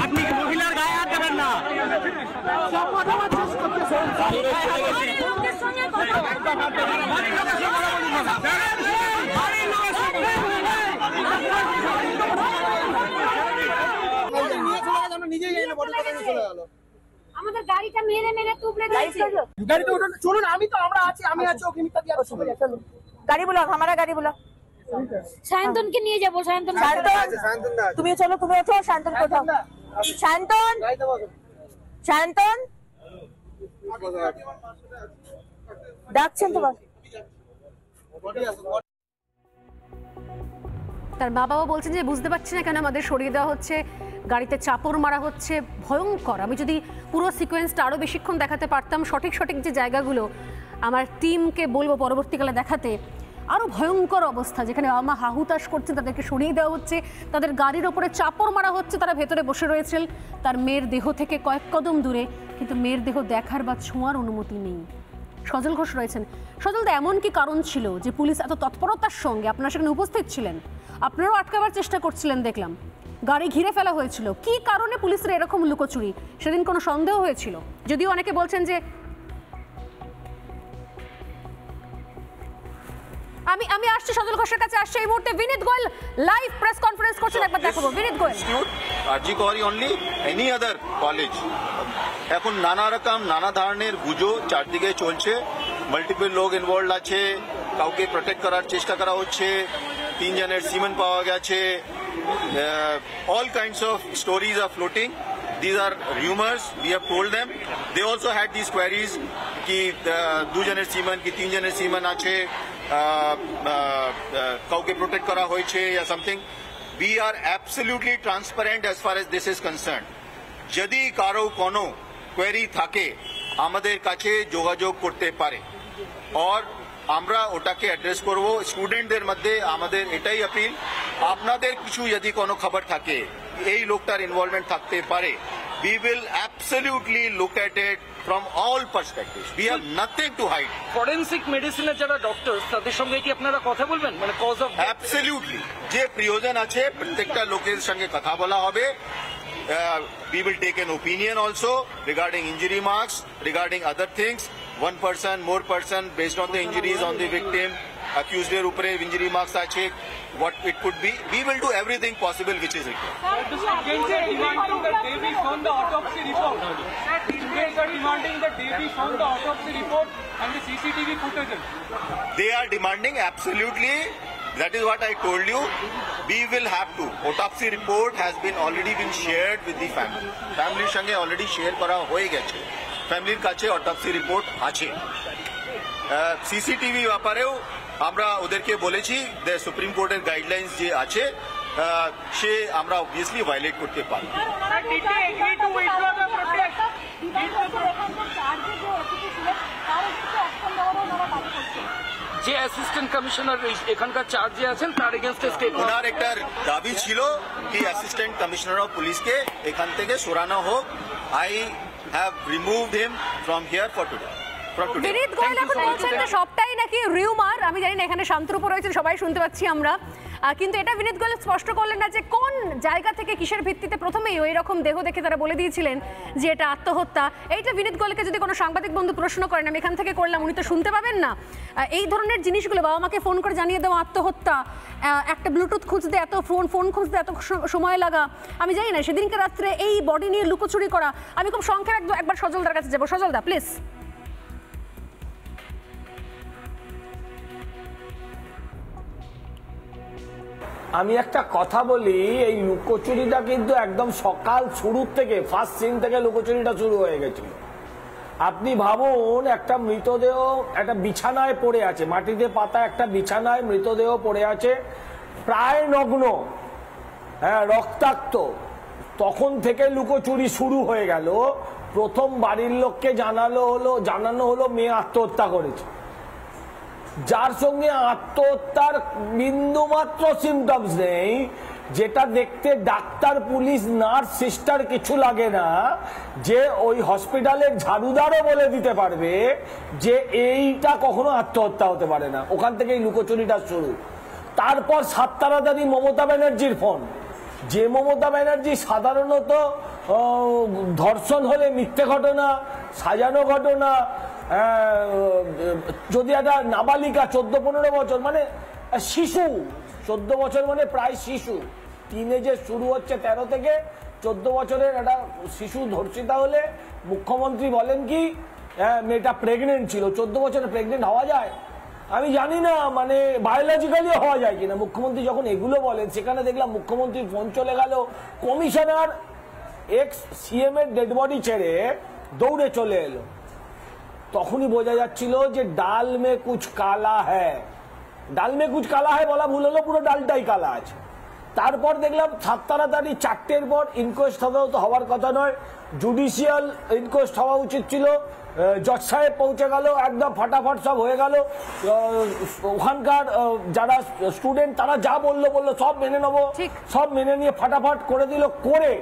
আপনি মহিলার গায়ে হাত দেবেন না। আমাদের গাড়িটা মেরে মেরে তুবড়ে দিয়েছে। গাড়িতে উঠুন, চলুন, আমরা আছি, ওকে মিথ্যা দিয়ে আসছি। গাড়ি বলো, हमारा গাড়ি বলো। সায়ন্তনকে নিয়ে যাবো। সায়ন্তন তুমি চলো, তুমি ওঠো। শান্তন কোথাও? শান্তন, শান্তন ডাকছেন তোমার। তার বাবাও বলছেন যে বুঝতে পারছি না কেন আমাদের সরিয়ে দেওয়া হচ্ছে, গাড়িতে চাপড় মারা হচ্ছে, ভয়ঙ্কর। আমি যদি পুরো সিকোয়েন্সটা আরও বেশিক্ষণ দেখাতে পারতাম, সঠিক সঠিক যে জায়গাগুলো আমার টিমকে বলবো পরবর্তীকালে দেখাতে, আরও ভয়ঙ্কর অবস্থা, যেখানে বাবা মা হাহুতাশ করছেন, তাদেরকে সরিয়ে দেওয়া হচ্ছে, তাদের গাড়ির ওপরে চাপড় মারা হচ্ছে, তারা ভেতরে বসে রয়েছেন তার মেয়ের দেহ থেকে কয়েক কদম দূরে, কিন্তু মেয়ের দেহ দেখার বা ছোঁয়ার অনুমতি নেই। সজল ঘোষ রয়েছেন। সজলদা, এমন কি কারণ ছিল যে পুলিশ এত তৎপরতার সঙ্গে আপনারা সেখানে উপস্থিত ছিলেন, আপনারাও আটকাবার চেষ্টা করছিলেন, দেখলাম গাড়ি ঘিরে ফেলা হয়েছিল, কি কারণে পুলিশের এরকম লুকোচুরি? সেদিন কোনো সন্দেহ হয়েছিল? যদিও অনেকে বলছেন যে আমি আসছি, সজল ঘোষের কাছে আসছে এই মুহূর্তে। বিনীত গোয়েল লাইভ প্রেস কনফারেন্স করছেন, একবার দেখাবো। বিনীত গোয়েল, আরজি করি অনলি এনি আদার কলেজ, এখন নানা রকম নানা ধরনের গুজো চারদিকে চলছে, মাল্টিপল লোক ইনভলভ আছে, কাউকে প্রোটেক্ট করার চেষ্টা করা হচ্ছে, 3 জনের সিমেন্ট পাওয়া গেছে, all kinds of stories are floating. These are rumors. We have told them. They also had these queries कि 2 জনের सीमन कि 3 জনের सीमन আছে, কাউকে প্রোটেক্ট করা হয়েছে या something. We are absolutely transparent as far as this is concerned. যদি কারো কোনো কোয়েরি থাকে আমাদের কাছে যোগাযোগ করতে পারে, और আমরা ওটাকে অ্যাড্রেস করব। স্টুডেন্টদের মধ্যে আমাদের এটাই আপিল, আপনাদের কিছু যদি কোনো খবর থাকে এই লোকটার ইনভলভমেন্ট থাকতে পারে, we will absolutely look at it from all perspectives. We have nothing to hide. Forensic মেডিসিনের যারা ডক্টর তাদের সঙ্গে কি আপনারা কথা বলবেন, মানে কজ অফ? Absolutely. যে প্রিয়জন আছে প্রত্যেকটা লোকের সঙ্গে কথা বলা হবে। We will take an opinion also regarding injury marks, regarding other things. One person, more person, based on the injuries on the victim, accused এর উপরে injury marks আছে, what it could be. We will do everything possible which is required. They are demanding absolutely. That is what I told you. We will have to. Autopsy report has been already been shared with the family. Family সঙ্গে already share করা হয়ে গেছে। ফ্যামিলির কাছে autopsy report আছে। CCTV ব্যাপারেও আমরা ওদেরকে বলেছি যে সুপ্রিম কোর্টের গাইডলাইন্স যে আছে সে আমরা অবভিয়াসলি ভায়োলেট করতে পারি। যে অ্যাসিস্ট্যান্ট কমিশনার এখানকার চার্জে আছেন তার এগেইনস্টে স্টেপ, ওনার একটা দাবি ছিল কি অ্যাসিস্ট্যান্ট কমিশনার অফ পুলিশকে এখান থেকে সরানো হোক। I have removed him from here for today. Vineet Goel এখন বলছেন যে সবটাই নাকি রিউমার। আমি জানি না এখানে শান্তরূপ রয়েছেন, সবাই শুনতে পাচ্ছি আমরা, কিন্তু এটা বিনীত গোয়েল স্পষ্ট করলেন না যে কোন জায়গা থেকে কিসের ভিত্তিতে প্রথমেই ওই রকম দেহ দেখে তারা বলে দিয়েছিলেন যে এটা আত্মহত্যা। এইটা বিনীত গোয়েলকে যদি কোনো সাংবাদিক বন্ধু প্রশ্ন করেন, আমি এখান থেকে করলাম, উনি তো শুনতে পাবেন না। এই ধরনের জিনিসগুলো বাবা মাকে ফোন করে জানিয়ে দেওয়া আত্মহত্যা, একটা ব্লুটুথ খুঁজতে এত ফোন খুঁজতে এত সময় লাগা, আমি জানি না সেদিনকে রাত্রে এই বডি নিয়ে লুকোচুরি করা। আমি খুব সংখ্যার একবার সজলদার কাছে যাবো। সজলদা প্লিজ। আমি একটা কথা বলি, এই লুকোচুরিটা কিন্তু একদম সকাল শুরুর থেকে ফার্স্ট সিন থেকে লুকোচুরিটা শুরু হয়ে গেছিল। আপনি ভাবুন, একটা মৃতদেহ একটা বিছানায় পড়ে আছে, মাটিতে পাতা একটা বিছানায় মৃতদেহ পড়ে আছে, প্রায় নগ্ন, হ্যাঁ রক্তাক্ত। তখন থেকে লুকোচুরি শুরু হয়ে গেল। প্রথম বাড়ির লোককে জানানো হলো মেয়ে আত্মহত্যা করেছে, যার সঙ্গে আত্মহত্যার বিন্দুমাত্র সিমটমস নেই, যেটা দেখতে ডাক্তার, পুলিশ, নার্স, সিস্টার কিছু লাগে না, যে ওই হসপিটালের ঝাড়ুদারও বলে দিতে পারবে যে এইটা কখনো আত্মহত্যা হতে পারে না। ওখান থেকে এই লুকোচুরিটা শুরু। তারপর 7 তাড়াতাড়ি মমতা ব্যানার্জির ফোন, যে মমতা ব্যানার্জি সাধারণত ধর্ষণ হলে মিথ্যে ঘটনা, সাজানো ঘটনা, যদি একটা নাবালিকা 14-15 বছর মানে শিশু, 14 বছর মানে প্রায় শিশু, টিনেজে শুরু হচ্ছে 13 থেকে 14 বছরের একটা শিশু ধর্ষিতা হলে মুখ্যমন্ত্রী বলেন কি মেয়েটা প্রেগনেন্ট ছিল। 14 বছরে প্রেগনেন্ট হওয়া যায়? আমি জানি না, মানে বায়োলজিক্যালি হওয়া যায় কিনা। মুখ্যমন্ত্রী যখন এগুলো বলেন, সেখানে দেখলাম মুখ্যমন্ত্রীর ফোন চলে গেল, কমিশনার এক্স সিএম এর ডেড বডি ছেড়ে দৌড়ে চলে এলো। তখনই বোঝা যাচ্ছিল যে ডাল মে কুছ কালা হ্যায়। ডাল মে কুছ কালা হ্যায় বলা ভুল হলো, পুরো ডালটাই কালা আছে। তারপর দেখলাম 7 তাড়াতাড়ি 4টের পর ইনকোয়েস্ট হবেও তো হওয়ার কথা নয়, জুডিশিয়াল ইনকোয়েস্ট হওয়া উচিত ছিল। জজ সাহেব পৌঁছে গেল, একদম ফাটাফাট সব হয়ে গেল। ওখানকার যারা স্টুডেন্ট তারা যা বললো সব মেনে নেবো, সব মেনে নিয়ে ফাটাফাট করে দিল। করে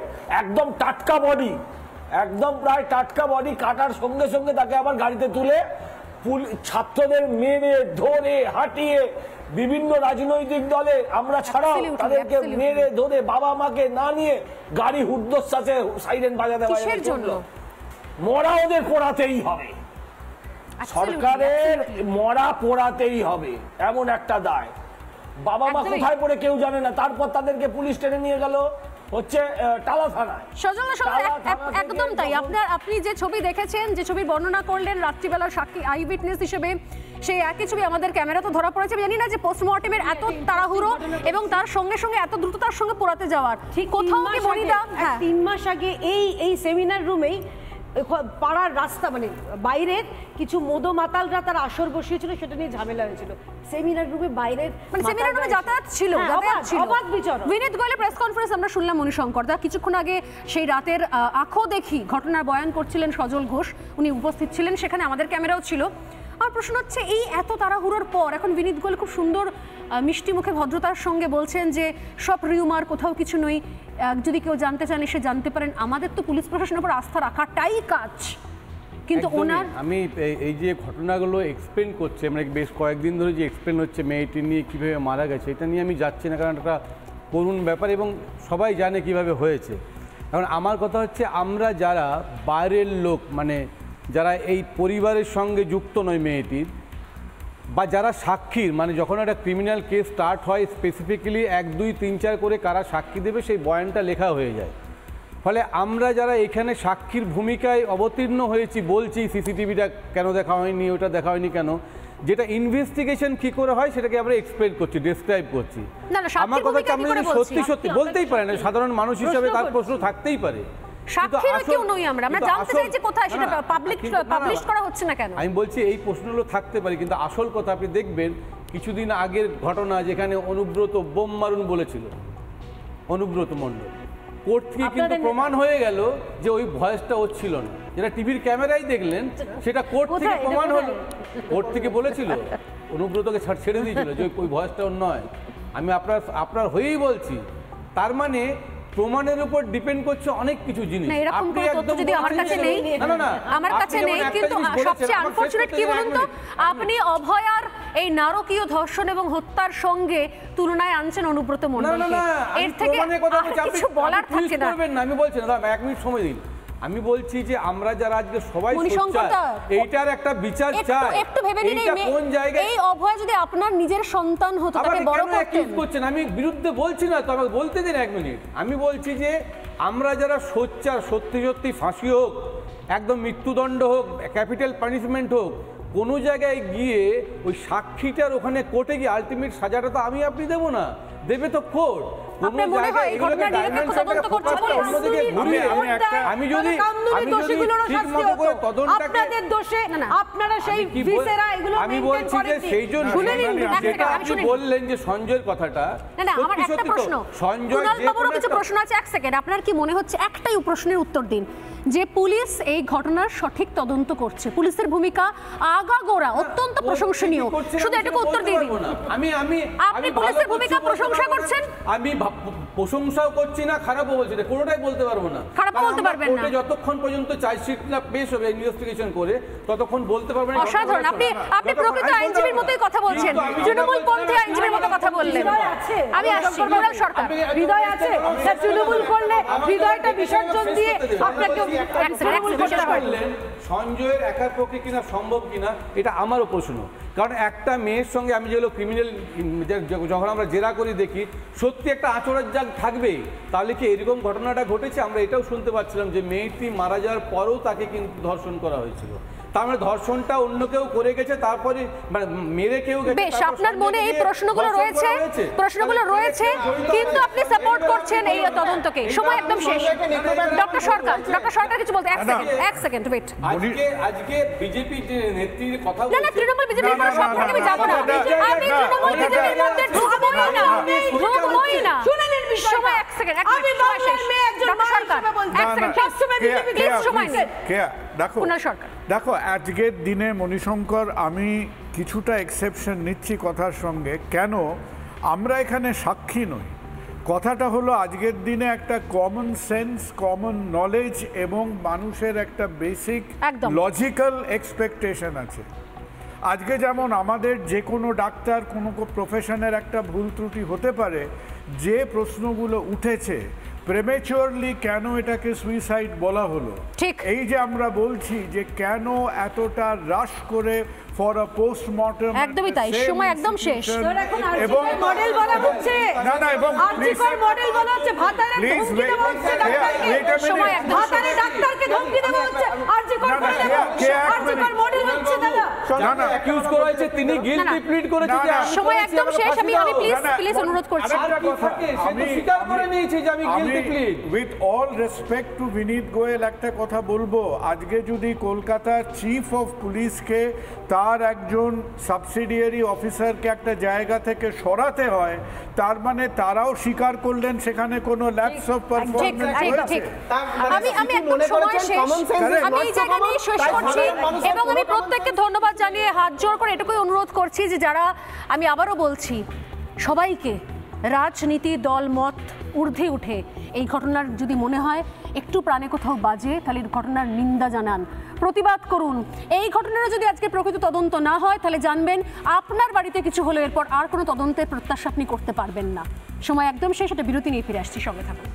একদম টাটকা বডি, একদম প্রায় টাটকা বডি কাটার সঙ্গে সঙ্গে তাকে আবার গাড়িতে তুলে ছাত্রদের মেরে ধরে হাঁটিয়ে বিভিন্ন রাজনৈতিক দলে আমরা ছাড়াও তাদেরকে মেরে ধরে বাবা মাকে না নিয়ে গাড়ি হুদ্দশ্বাসে সাইরেন বাজাতে জন্য মরা ওদের পোড়াতেই হবে, সরকারের মরা পোড়াতেই হবে, এমন একটা দায়। বাবা মা কোথায় পড়ে কেউ জানে না। তারপর তাদেরকে পুলিশ টেনে নিয়ে গেল হচ্ছে টালা থানায়। একদম তাই। আপনি যে ছবি দেখেছেন, যে ছবি বর্ণনা করলেন রাত্রিবেলার সাক্ষী আই উইটনেস হিসেবে, সেই একই ছবি আমাদের ক্যামেরা তো ধরা পড়েছে। জানি না যে পোস্টমর্টেমের এত তাড়াহুড়ো এবং তার সঙ্গে সঙ্গে এত দ্রুততার সঙ্গে পোড়াতে যাওয়ার ঠিক কোথাও কি বলিদান। 3 মাস আগে এই সেমিনার রুমেই পাড়ার রাস্তা মানে বাইরের কিছু মদো মাতালরা তার আসর বসিয়েছিল, সেটা নিয়ে ঝামেলা হয়েছিল। সেমিনার রুমে বাইরের মানে সেমিনার রুমে যাতায়াত ছিল, অবাধ বিচরণ। বিনীত গোয়েলের প্রেস কনফারেন্স আমরা শুনলাম মণিশঙ্কর দা কিছুক্ষণ আগে। সেই রাতের আঁখো দেখি ঘটনার বয়ান করছিলেন সজল ঘোষ, উনি উপস্থিত ছিলেন সেখানে, আমাদের ক্যামেরাও ছিল। আমার প্রশ্ন হচ্ছে, এই এত তাড়াহুড়োর পর এখন বিনীত গোয়েল খুব সুন্দর মিষ্টি মুখে ভদ্রতার সঙ্গে বলছেন যে সব রিউমার, কোথাও কিছু নই, যদি কেউ জানতে চান এসে জানতে পারেন। আমাদের তো পুলিশ প্রশাসনের উপর আস্থা রাখাটাই কাজ, কিন্তু ওনার আমি এই যে ঘটনাগুলো এক্সপ্লেন করছে, মানে বেশ কয়েকদিন ধরে যে এক্সপ্লেন হচ্ছে মেয়েটি নিয়ে কীভাবে মারা গেছে, এটা নিয়ে আমি যাচ্ছি না, কারণ একটা করুণ ব্যাপার এবং সবাই জানে কিভাবে হয়েছে। এখন আমার কথা হচ্ছে, আমরা যারা বাইরের লোক, মানে যারা এই পরিবারের সঙ্গে যুক্ত নয় মেয়েটির, বা যারা সাক্ষীর, মানে যখন একটা ক্রিমিনাল কেস স্টার্ট হয় স্পেসিফিক্যালি 1, 2, 3, 4 করে কারা সাক্ষী দেবে সেই বয়ানটা লেখা হয়ে যায়। ফলে আমরা যারা এখানে সাক্ষীর ভূমিকায় অবতীর্ণ হয়েছি বলছি সিসিটিভিটা কেন দেখা হয়নি, ওটা দেখা হয়নি কেন, যেটা ইনভেস্টিগেশন কি করে হয় সেটাকে আমরা এক্সপ্লেন করছি, ডেসক্রাইব করছি। আমার কথা হচ্ছে, আমরা যদি সত্যি সত্যি বলতেই পারে না, সাধারণ মানুষ হিসাবে তার প্রশ্ন থাকতেই পারে। আমি বলছি এই প্রশ্নগুলো থাকতে পারে, কিন্তু আসল কথা আপনি দেখবেন কিছুদিন আগের ঘটনা যেখানে অনুব্রত বোম মারুন বলেছিল, অনুব্রত মণ্ডল, কোর্ট থেকে কিন্তু প্রমাণ হয়ে গেল যে ওই ভয়েসটা ওর ছিল না, যেটা টিভির ক্যামেরায় দেখলেন সেটা কোর্ট থেকে প্রমাণ হলো। কোর্ট থেকে বলেছিল, অনুব্রতকে ছেড়ে দিয়েছিল যে ওই ভয়েসটা ওর নয়। আমি আপনার হয়েই বলছি, তার মানে প্রমাণের উপর ডিপেন্ড করছে অনেক কিছু জিনিস। আপনি একদম যদি আমার কাছে নেই, আমার কাছে নেই, কিন্তু সবচেয়ে আনফরচুনেট কি বলুন তো, আপনি অভয়ার এই নারকীয় ধর্ষণ এবং হত্যার সঙ্গে তুলনায় আনছেন অনুব্রত মণ্ডলকে। এর থেকে কিছু বলার থাকে না। আমি বলছি না, 1 মিনিট সময় দিন। আমি বলছি যে আমরা যারা আজকে সবাই এইটার একটা বিচার চাই। একটু ভেবে নিন, কোন জায়গায় এই অভয় যদি আপনার নিজের সন্তান হতো তাকে বড় করতেন। আমি বিরুদ্ধে বলছি না, তো আমাকে বলতে দিন 1 মিনিট। আমি বলছি যে আমরা যারা সোচ্চার, সত্যি সত্যি ফাঁসি হোক, একদম মৃত্যুদণ্ড হোক, ক্যাপিটাল পানিশমেন্ট হোক, কোনো জায়গায় গিয়ে ওই সাক্ষীটার ওখানে কোর্টে গিয়ে আলটিমেট সাজাটা তো আমি আপনি দেবো না, দেবে তো কোর্ট। আমি যদি আমি বলছি যে সেই জন্য আপনি বললেন যে সঞ্জয়ের কথাটা, সঞ্জয় কিছু প্রশ্ন আছে। 1 সেকেন্ড, আপনার কি মনে হচ্ছে, একটাই প্রশ্নের উত্তর দিন, যে পুলিশ এই ঘটনার সঠিক তদন্ত করছে? পুলিশের ভূমিকা আগাগোড়া অত্যন্ত প্রশংসনীয়, শুধু এটুকু উত্তর দিয়ে দিন। আপনি পুলিশের ভূমিকা প্রশংসা করছেন? আমি প্রশংসাও করছি না, খারাপও বলছি না, কোনোটাই বলতে পারবো না। খারাপও বলতে পারবেন না। যতক্ষণ পর্যন্ত চার্জশিট না পেশ হবে, ইনভেস্টিগেশন করে, ততক্ষণ বলতে পারবেন না। অসাধারণ, আপনি প্রকৃত আইনজীবীর মতোই কথা বলছেন, তৃণমূল পন্থী আইনজীবীর মতো কথা বললেন। আমি আসছি, মোরাল সরকার। হৃদয় আছে, তৃণমূল করলে হৃদয়টা বিসর্জন দিয়ে আপনাকে সঞ্জয়ের একার পক্ষে কিনা সম্ভব কিনা এটা আমারও প্রশ্ন। কারণ একটা মেয়ের সঙ্গে আমি যেগুলো ক্রিমিনাল যখন আমরা জেরা করি দেখি, সত্যি একটা আচরণ জাগ থাকবেই। তাহলে কি এরকম ঘটনাটা ঘটেছে? আমরা এটাও শুনতে পাচ্ছিলাম যে মেয়েটি মারা যাওয়ার পরেও তাকে কিন্তু ধর্ষণ করা হয়েছিল। তার মানে ধর্ষণটা অন্য কেউ করে গেছে, তারপরে মেরে কেউ গেছে। বেশ, আপনার মনে এই প্রশ্নগুলো রয়েছে, কিন্তু আপনি সাপোর্ট করছেন এই তদন্তকে। সময় একদম শেষ। ডক্টর সরকার কিছু বলতে, 1 সেকেন্ড ওয়েট। আজকে বিজেপি যে নেত্রীর কথা বলছেন, না তৃণমূল বিজেপির কোনো সম্পর্কে আমি যাব না। আমি তৃণমূল বিজেপির মধ্যে ঢুকবোই না। সময় 1 সেকেন্ড, আমি বাংলার মেয়ে একজন সরকার। 1 সেকেন্ড প্লিজ, সময় নেই। দেখো আজকের দিনে মণিশঙ্কর, আমি কিছুটা এক্সেপশন নিচ্ছি কথার সঙ্গে। কেন? আমরা এখানে সাক্ষী নই। কথাটা হলো আজকের দিনে একটা কমন সেন্স, কমন নলেজ এবং মানুষের একটা বেসিক লজিক্যাল এক্সপেকটেশন আছে। আজকে যেমন আমাদের যে কোনো ডাক্তার, কোনো প্রফেশনের একটা ভুল ত্রুটি হতে পারে, যে প্রশ্নগুলো উঠেছে প্রেমেচিওরলি কেন এটাকে সুইসাইড বলা হলো, এই যে আমরা বলছি যে কেন এতটা রাশ করে ফর আ পোস্টমর্টম, একদমই তাই, সময় একদম শেষ। এবং মডেল বলা হচ্ছে, এবং আরজিকর মডেল বলা হচ্ছে, ভাতারে ধমকি দেওয়া হচ্ছে ডাক্তারকে, ভাতারে ডাক্তারকে ধমকি দেওয়া হচ্ছে, আরজিকর মডেল হচ্ছে দাদা। না অ্যাকিউজ করা হয়েছে, তিনি গিলটি প্লিড করেছেন। সময় একদম শেষ। আমি প্লিজ অনুরোধ করছি। আমি স্বীকার করে নিয়েছি যে আমি guilty plead. With all respect to Vineet Goel, একটা কথা বলবো, আজকে যদি কলকাতার চিফ অফ পুলিশকে তার একজন সাবসিডিয়ারি অফিসারকে একটা জায়গা থেকে সরাতে হয়, তার মানে তারাও স্বীকার করলেন সেখানে কোনো ল্যাপস অফ পারফরম্যান্স হয়েছে। আমি একদম সময় শেষ, আমি এই জায়গা নিয়ে শেষ করছি এবং আমি প্রত্যেককে ধন্যবাদ জানিয়ে হাত জোড় করে এটুকুই অনুরোধ করছি যে যারা, আমি আবারও বলছি সবাইকে, রাজনীতি দল মত ঊর্ধ্বে উঠে এই ঘটনার যদি মনে হয় একটু প্রাণে কোথাও বাজে, তাহলে ঘটনার নিন্দা জানান, প্রতিবাদ করুন। এই ঘটনার যদি আজকে প্রকৃত তদন্ত না হয়, তাহলে জানবেন আপনার বাড়িতে কিছু হলো, এরপর আর কোনো তদন্তের প্রত্যাশা আপনি করতে পারবেন না। সময় একদম শেষ, একটা বিরতি নিয়ে ফিরে আসছি, সঙ্গে থাকুন।